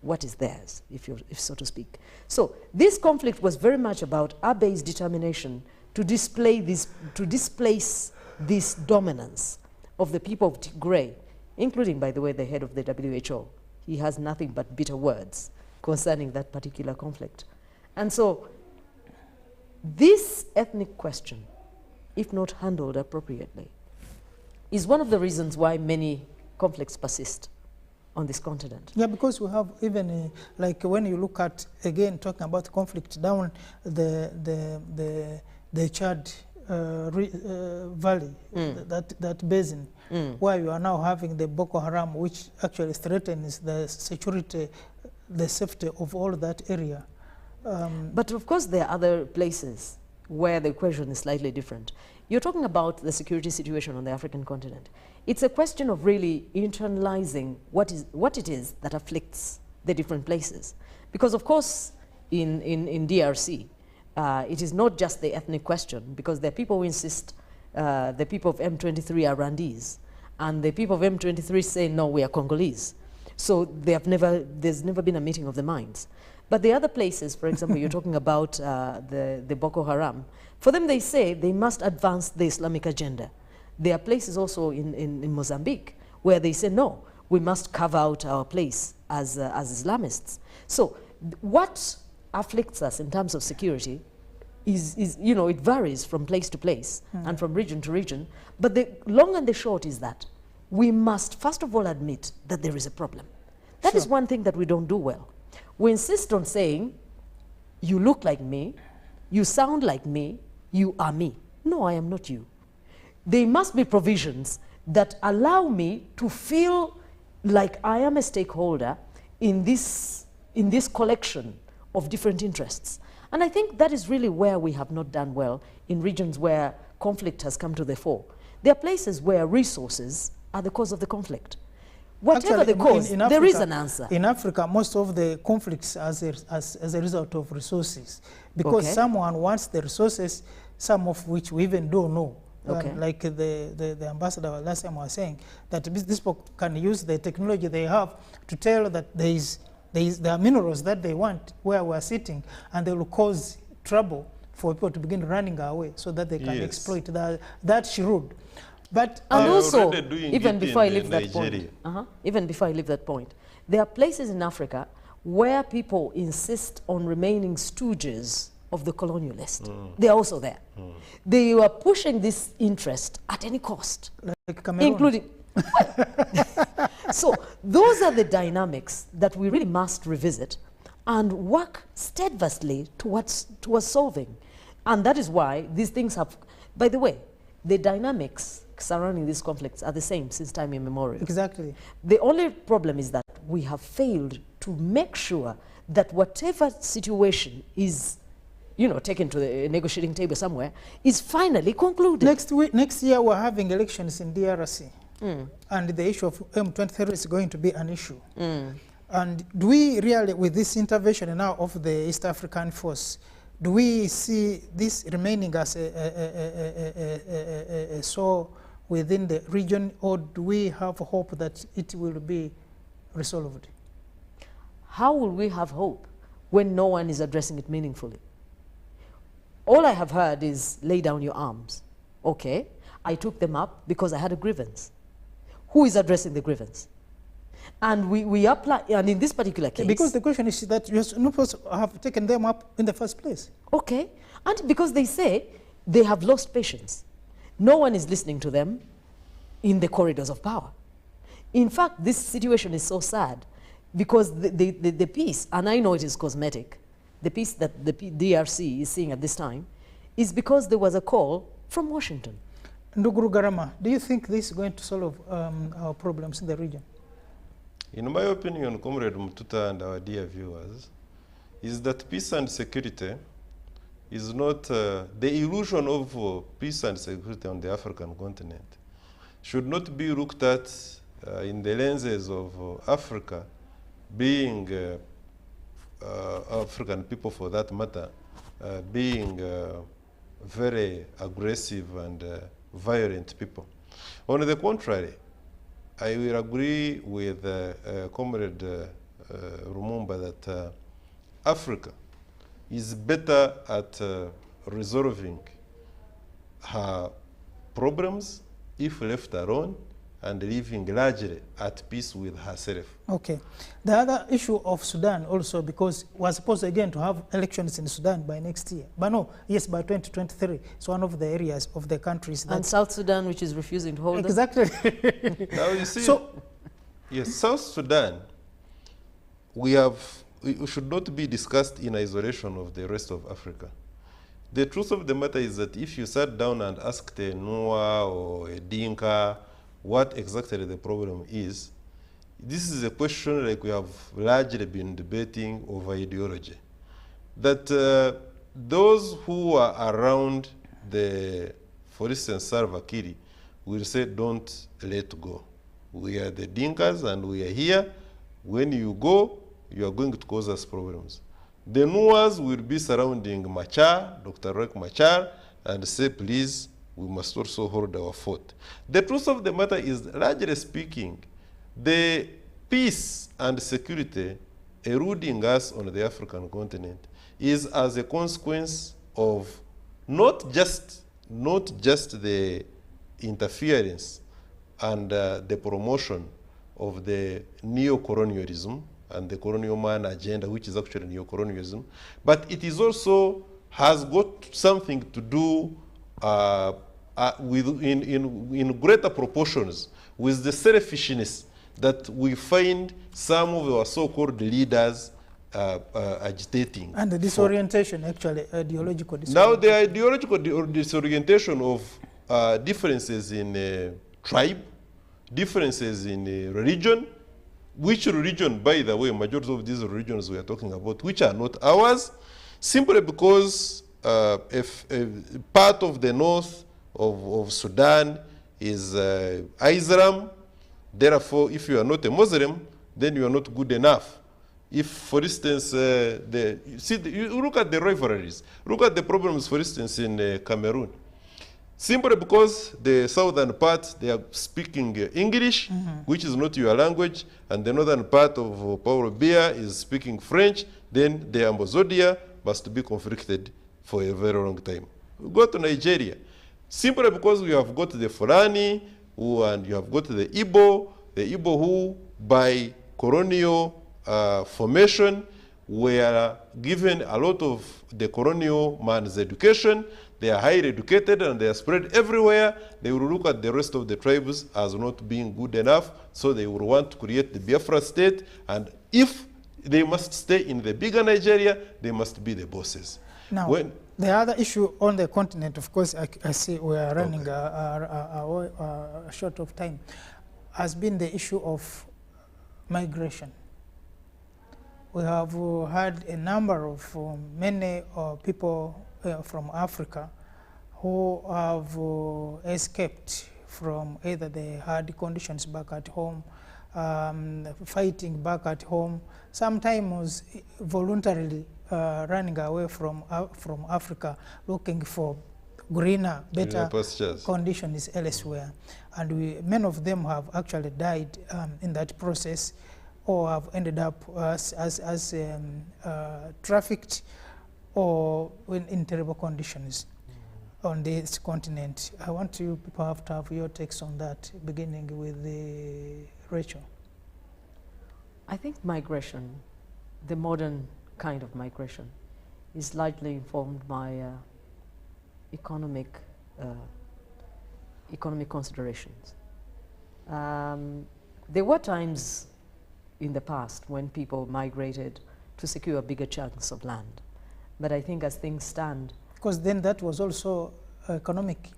what is theirs, if so to speak. So this conflict was very much about Abe's determination to displace this dominance of the people of Tigray, including, by the way, the head of the WHO. He has nothing but bitter words concerning that particular conflict. And so this ethnic question, if not handled appropriately, is one of the reasons why many conflicts persist on this continent. Yeah, because we have even like when you look at, again, talking about conflict down the Chad Valley, that basin, where you are now having the Boko Haram, which actually threatens the security, the safety of all that area. But of course there are other places where the equation is slightly different. You're talking about the security situation on the African continent. It's a question of really internalizing what it is that afflicts the different places. Because of course in DRC, it is not just the ethnic question, because there are people who insist the people of M23 are Rwandese, and the people of M23 say, no, we are Congolese. So there's never been a meeting of the minds. But the other places, for example, you're talking about the Boko Haram, for them they say they must advance the Islamic agenda. There are places also in Mozambique where they say, no, we must carve out our place as Islamists. So what afflicts us in terms of security is you know, it varies from place to place and from region to region. But the long and the short is that we must first of all admit that there is a problem. That is one thing that we don't do well. We insist on saying, you look like me, you sound like me, you are me. No, I am not you. There must be provisions that allow me to feel like I am a stakeholder in this collection of different interests. And I think that is really where we have not done well in regions where conflict has come to the fore. There are places where resources are the cause of the conflict. Whatever the cause, in Africa, there is an answer. In Africa, most of the conflicts as a result of resources. Because someone wants the resources, some of which we even don't know. Like the ambassador last time was saying, that these people can use the technology they have to tell that there are minerals that they want where we're sitting, and they will cause trouble for people to begin running away so that they can exploit that shrewd. But and also, even before I leave that point, even before I leave that point, there are places in Africa where people insist on remaining stooges of the colonialist. They are also there. They are pushing this interest at any cost, like Cameroon. Including. So those are the dynamics that we really must revisit and work steadfastly towards solving. And that is why these things have, by the way, the dynamics surrounding these conflicts are the same since time immemorial. Exactly. The only problem is that we have failed to make sure that whatever situation is, you know, taken to the negotiating table somewhere is finally concluded. Next year we're having elections in DRC. And the issue of M23 is going to be an issue. And do we really, with this intervention now of the East African force, do we see this remaining as a sore within the region, or do we have hope that it will be resolved? How will we have hope when no one is addressing it meaningfully? All I have heard is lay down your arms. Okay, I took them up because I had a grievance. Who is addressing the grievance? And we apply, and in this particular case... Because the question is that you're not supposed to have taken them up in the first place. Okay, and because they say they have lost patience. No one is listening to them in the corridors of power. In fact, this situation is so sad because the peace, and I know it is cosmetic, the peace that the DRC is seeing at this time is because there was a call from Washington. Nduguru Garama, do you think this is going to solve our problems in the region? In my opinion, Comrade Mututa and our dear viewers, is that peace and security is not the illusion of peace and security on the African continent should not be looked at in the lenses of Africa being African people for that matter being very aggressive and violent people. On the contrary, I will agree with Comrade Rumumba that Africa is better at resolving her problems if left alone and living largely at peace with herself. Okay. The other issue of Sudan also, because we're supposed again to have elections in Sudan by next year. But no, yes, by 2023. It's one of the areas of the countries that... And South Sudan, which is refusing to hold Exactly. Now you see, so, yes, South Sudan, we should not be discussed in isolation of the rest of Africa. The truth of the matter is that if you sat down and asked a Nua or a Dinka what exactly the problem is, this is a question like we have largely been debating over ideology. That those who are around for instance, Salva Kiir, will say, don't let go. We are the Dinkas and we are here. When you go, you are going to cause us problems. The Nuas will be surrounding Machar, Dr. Riek Machar, and say, please, we must also hold our fort. The truth of the matter is, largely speaking, the peace and security eroding us on the African continent is as a consequence of not just the interference and the promotion of the neo-colonialism and the colonial man agenda, which is actually neo-colonialism, but it is also has got something to do in greater proportions with the selfishness that we find some of our so-called leaders agitating. And the disorientation, actually, ideological disorientation. Now, the ideological disorientation of differences in tribe, differences in religion, which religion, by the way, majority of these religions we are talking about, which are not ours, simply because if part of the north of Sudan is Islam, therefore, if you are not a Muslim, then you are not good enough. If, for instance, you look at the rivalries, look at the problems, for instance, in Cameroon. Simply because the southern part, they are speaking English, which is not your language, and the northern part of Paulo Biya is speaking French, then the Ambazodia must be conflicted for a very long time. We go to Nigeria. Simply because we have got the Fulani, and you have got the Igbo who, by colonial formation, were given a lot of the colonial man's education. They are highly educated and they are spread everywhere. They will look at the rest of the tribes as not being good enough, so they will want to create the Biafra state. And if they must stay in the bigger Nigeria, they must be the bosses. Now, the other issue on the continent, of course, I see we are running short of time, has been the issue of migration. We have had a number of many people from Africa who have escaped from either the hard conditions back at home fighting back at home, sometimes voluntarily running away from Africa, looking for greener, better conditions elsewhere. And many of them have actually died in that process, or have ended up as trafficked or in terrible conditions on this continent. I want you people to have your takes on that, beginning with Rachel. I think migration, the modern kind of migration, is largely informed by economic considerations. There were times in the past when people migrated to secure bigger chunks of land, but I think as things stand, because then that was also economic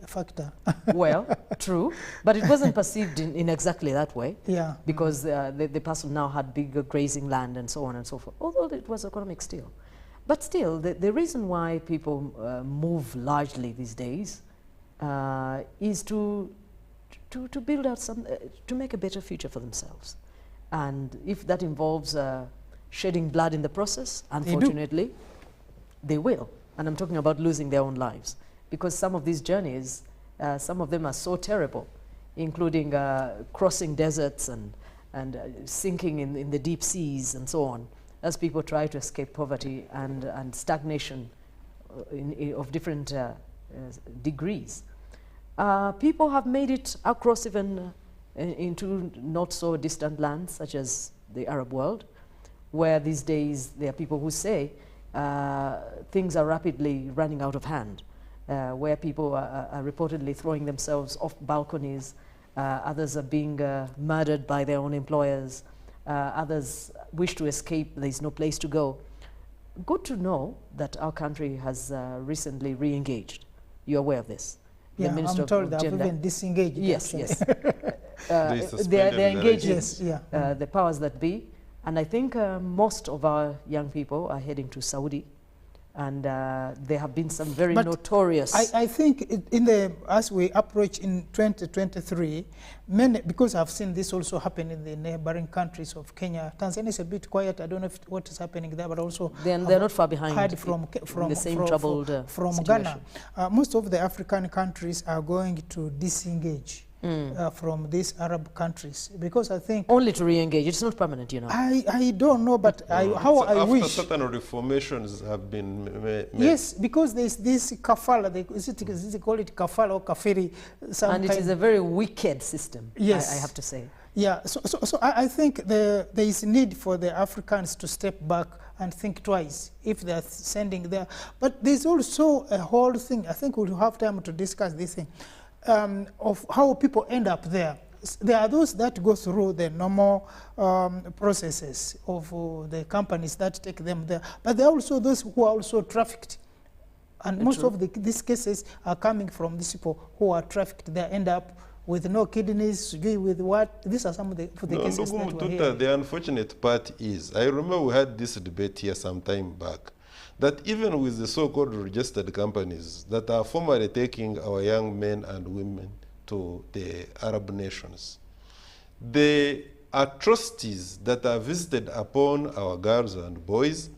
factor. Well, true, but it wasn't perceived in exactly that way. Yeah. Because the person now had bigger grazing land and so on and so forth, although it was economic still. But still, the reason why people move largely these days is to build out to make a better future for themselves. And if that involves shedding blood in the process, unfortunately, they will. And I'm talking about losing their own lives. Because some of these journeys, some of them are so terrible, including crossing deserts and sinking in the deep seas and so on, as people try to escape poverty and stagnation of different degrees. People have made it across even into not so distant lands, such as the Arab world, where these days there are people who say things are rapidly running out of hand. Where people are reportedly throwing themselves off balconies, others are being murdered by their own employers, others wish to escape, there's no place to go. Good to know that our country has recently re-engaged. You're aware of this? Yeah, I'm told they've even disengaged. Yes, actually. yes. They're engaging the powers that be. And I think most of our young people are heading to Saudi. And there have been some very notorious. I think as we approach in 2023, because I've seen this also happen in the neighboring countries of Kenya. Tanzania is a bit quiet. I don't know what is happening there, but also they're not far behind. Heard from the same troubled from situation. Ghana. Most of the African countries are going to disengage. From these Arab countries, because I think only to re-engage. It's not permanent, you know. I don't know, but I wish after certain reformations have been made. Yes, because there's this kafala. They call it kafala or kafiri. And it is a very wicked system. Yes, I have to say. Yeah. So I think there is need for the Africans to step back and think twice if they're sending there. But there's also a whole thing. I think we'll have time to discuss this thing. Of how people end up there. There are those that go through the normal processes of the companies that take them there, but there are also those who are also trafficked. And most of these cases are coming from these people who are trafficked. They end up with no kidneys, with what? These are some of the cases that we're hearing. The unfortunate part is, I remember we had this debate here some time back, that even with the so-called registered companies that are formally taking our young men and women to the Arab nations, the atrocities that are visited upon our girls and boys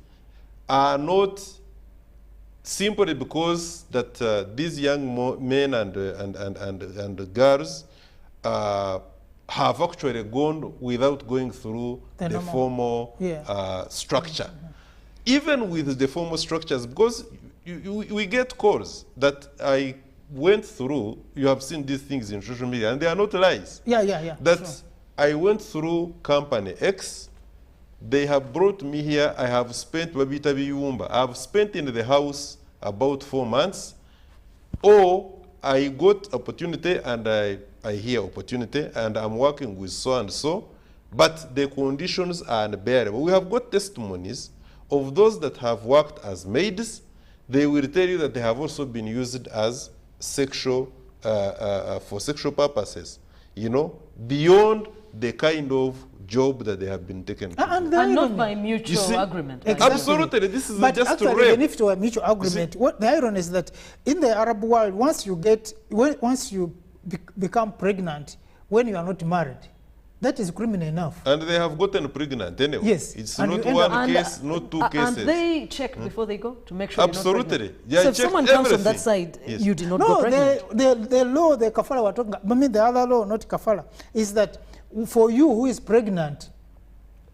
are not simply because that these young men and girls have actually gone without going through the formal structure. Even with the formal structures, because we get calls that I went through, you have seen these things in social media, and they are not lies. Yeah. That I went through company X, they have brought me here, I have spent I have spent in the house about 4 months, or I got opportunity and I hear opportunity and I'm working with so and so, but the conditions are unbearable. We have got testimonies of those that have worked as maids. They will tell you that they have also been used as sexual, for sexual purposes, you know, beyond the kind of job that they have been taken to. And not by mutual agreement. Exactly. Absolutely, this is but just actually, to rape. Even if to a mutual agreement, what the irony is that in the Arab world, once you become pregnant, when you are not married, that is criminal enough. And they have gotten pregnant anyway. Yes. It's And not you end one up- case, not two cases. And they check before they go to make sure you're not Absolutely. pregnant. Yeah, So if check someone comes from that everything. side, Yes. you did not No, go pregnant. the law, the kafala we're talking about, I mean the other law, not kafala, is that for you who is pregnant,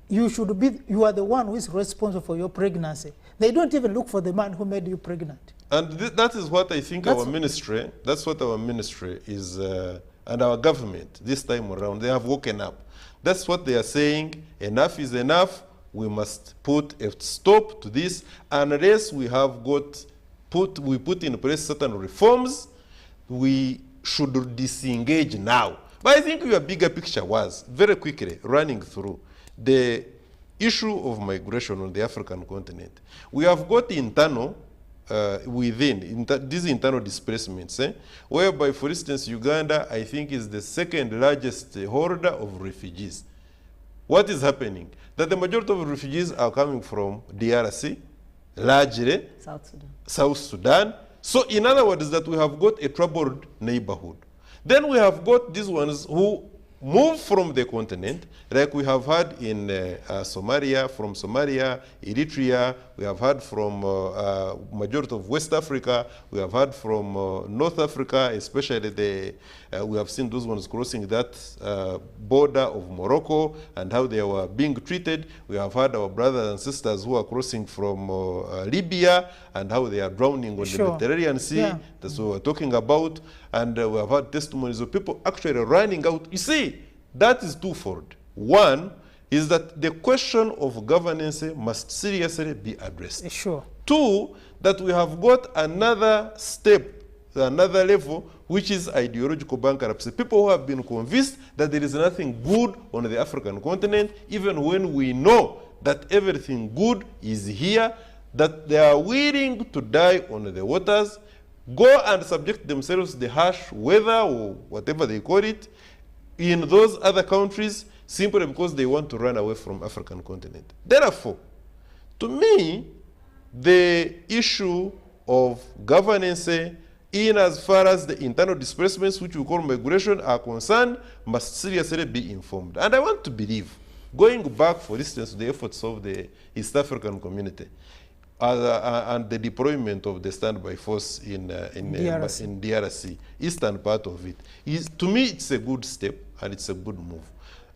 you are the one who is responsible for your pregnancy. They don't even look for the man who made you pregnant. And that is what I think our ministry, that's what our ministry is, and our government this time around, they have woken up. That's what they are saying, enough is enough, we must put a stop to this, unless we have we put in place certain reforms, we should disengage now. But I think your bigger picture was, very quickly, running through, the issue of migration on the African continent. We have got internal, these internal displacements, whereby, for instance, Uganda, I think, is the second largest holder of refugees. What is happening? That the majority of refugees are coming from DRC, largely South Sudan. So in other words, that we have got a troubled neighborhood. Then we have got these ones who move from the continent, like we have had in Somalia, from Somalia, Eritrea, we have had from majority of West Africa, we have had from North Africa, especially we have seen those ones crossing that border of Morocco and how they were being treated. We have had our brothers and sisters who are crossing from Libya and how they are drowning on the Mediterranean Sea. Yeah. That's what we're talking about. And we have had testimonies of people actually running out. You see, that is twofold. One is that the question of governance must seriously be addressed. Sure. Two, that we have got another step, another level, which is ideological bankruptcy. People who have been convinced that there is nothing good on the African continent, even when we know that everything good is here, that they are willing to die on the waters, go and subject themselves to the harsh weather or whatever they call it in those other countries simply because they want to run away from African continent. Therefore, to me, the issue of governance in as far as the internal displacements, which we call migration, are concerned, must seriously be informed. And I want to believe, going back, for instance, to the efforts of the East African community, and the deployment of the standby force in DRC, eastern part of it, to me, it's a good step and it's a good move.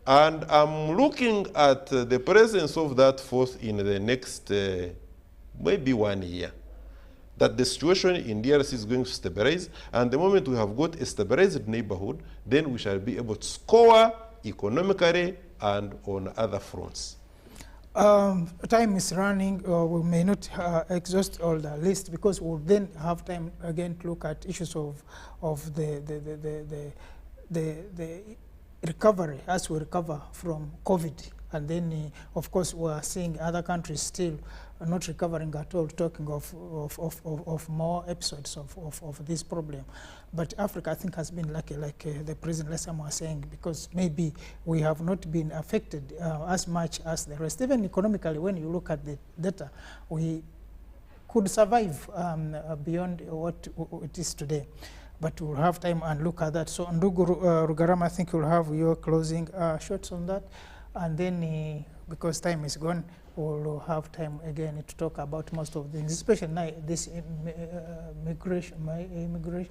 And I'm looking at the presence of that force in the next maybe 1 year, that the situation in DRC is going to stabilize, and the moment we have got a stabilized neighborhood, then we shall be able to score economically and on other fronts. Time is running. We may not exhaust all the list because we'll then have time again to look at issues of the recovery as we recover from COVID. And then, of course, we are seeing other countries still not recovering at all, talking of more episodes of this problem. But Africa, I think, has been lucky, like the President Lessam was saying, because maybe we have not been affected as much as the rest. Even economically, when you look at the data, we could survive beyond what it is today. But we'll have time and look at that. So, Ndugu Rugarama, I think you'll have your closing shots on that. And then, because time is gone, we'll have time again to talk about most of things, especially now this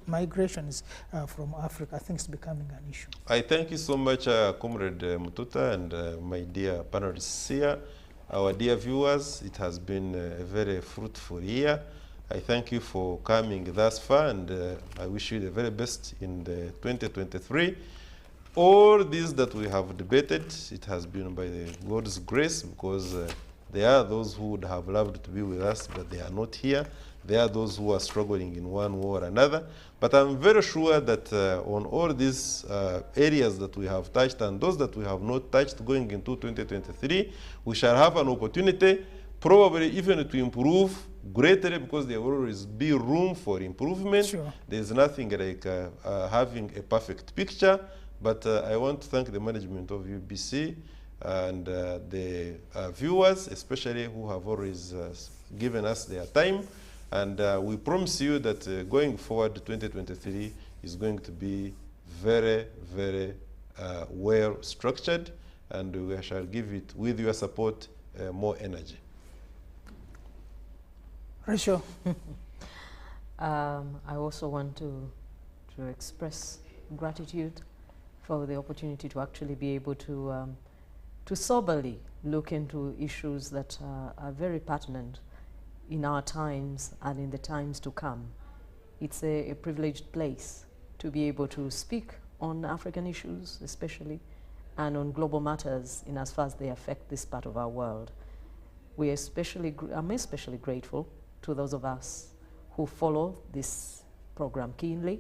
migrations from Africa. I think it's becoming an issue. I thank you so much, Comrade Mututa, and my dear panelists here, our dear viewers. It has been a very fruitful year. I thank you for coming thus far, and I wish you the very best in the 2023. All these that we have debated, it has been by the God's grace, because there are those who would have loved to be with us, but they are not here. There are those who are struggling in one way or another. But I'm very sure that on all these areas that we have touched and those that we have not touched going into 2023, we shall have an opportunity probably even to improve greatly, because there will always be room for improvement. Sure. There's nothing like having a perfect picture. But I want to thank the management of UBC and the viewers, especially who have always given us their time. And we promise you that going forward, 2023 is going to be very, very well structured, and we shall give it, with your support, more energy. Rachel. I also want to express gratitude for the opportunity to actually be able to soberly look into issues that are very pertinent in our times and in the times to come. It's a privileged place to be able to speak on African issues especially, and on global matters in as far as they affect this part of our world. I'm especially grateful to those of us who follow this program keenly,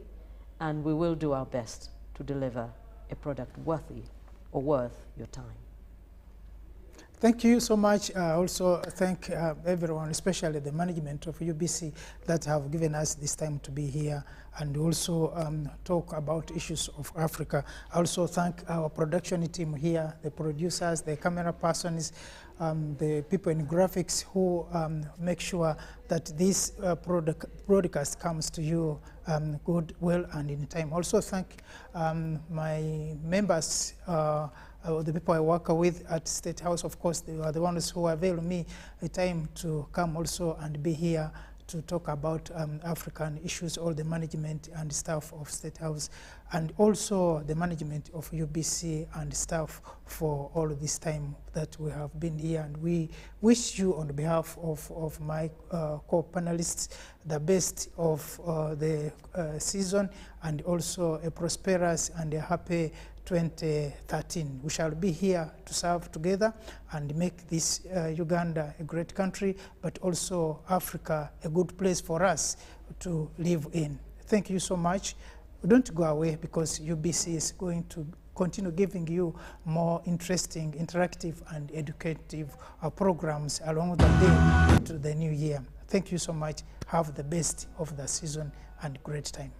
and we will do our best to deliver a product worthy or worth your time. Thank you so much. Also thank everyone, especially the management of UBC, that have given us this time to be here and also talk about issues of Africa. I also thank our production team here, the producers, the camera persons, the people in graphics who make sure that this broadcast comes to you good, well, and in time. Also thank my members, the people I work with at State House. Of course, they are the ones who avail me the time to come also and be here to talk about African issues, all the management and staff of State House, and also the management of UBC and staff for all this time that we have been here. And we wish you, on behalf of my co-panelists, the best of the season, and also a prosperous and a happy 2013. We shall be here to serve together and make this Uganda a great country, but also Africa a good place for us to live in. Thank you so much. Don't go away, because UBC is going to continue giving you more interesting, interactive, and educative programs along the way into the new year. Thank you so much. Have the best of the season and great time.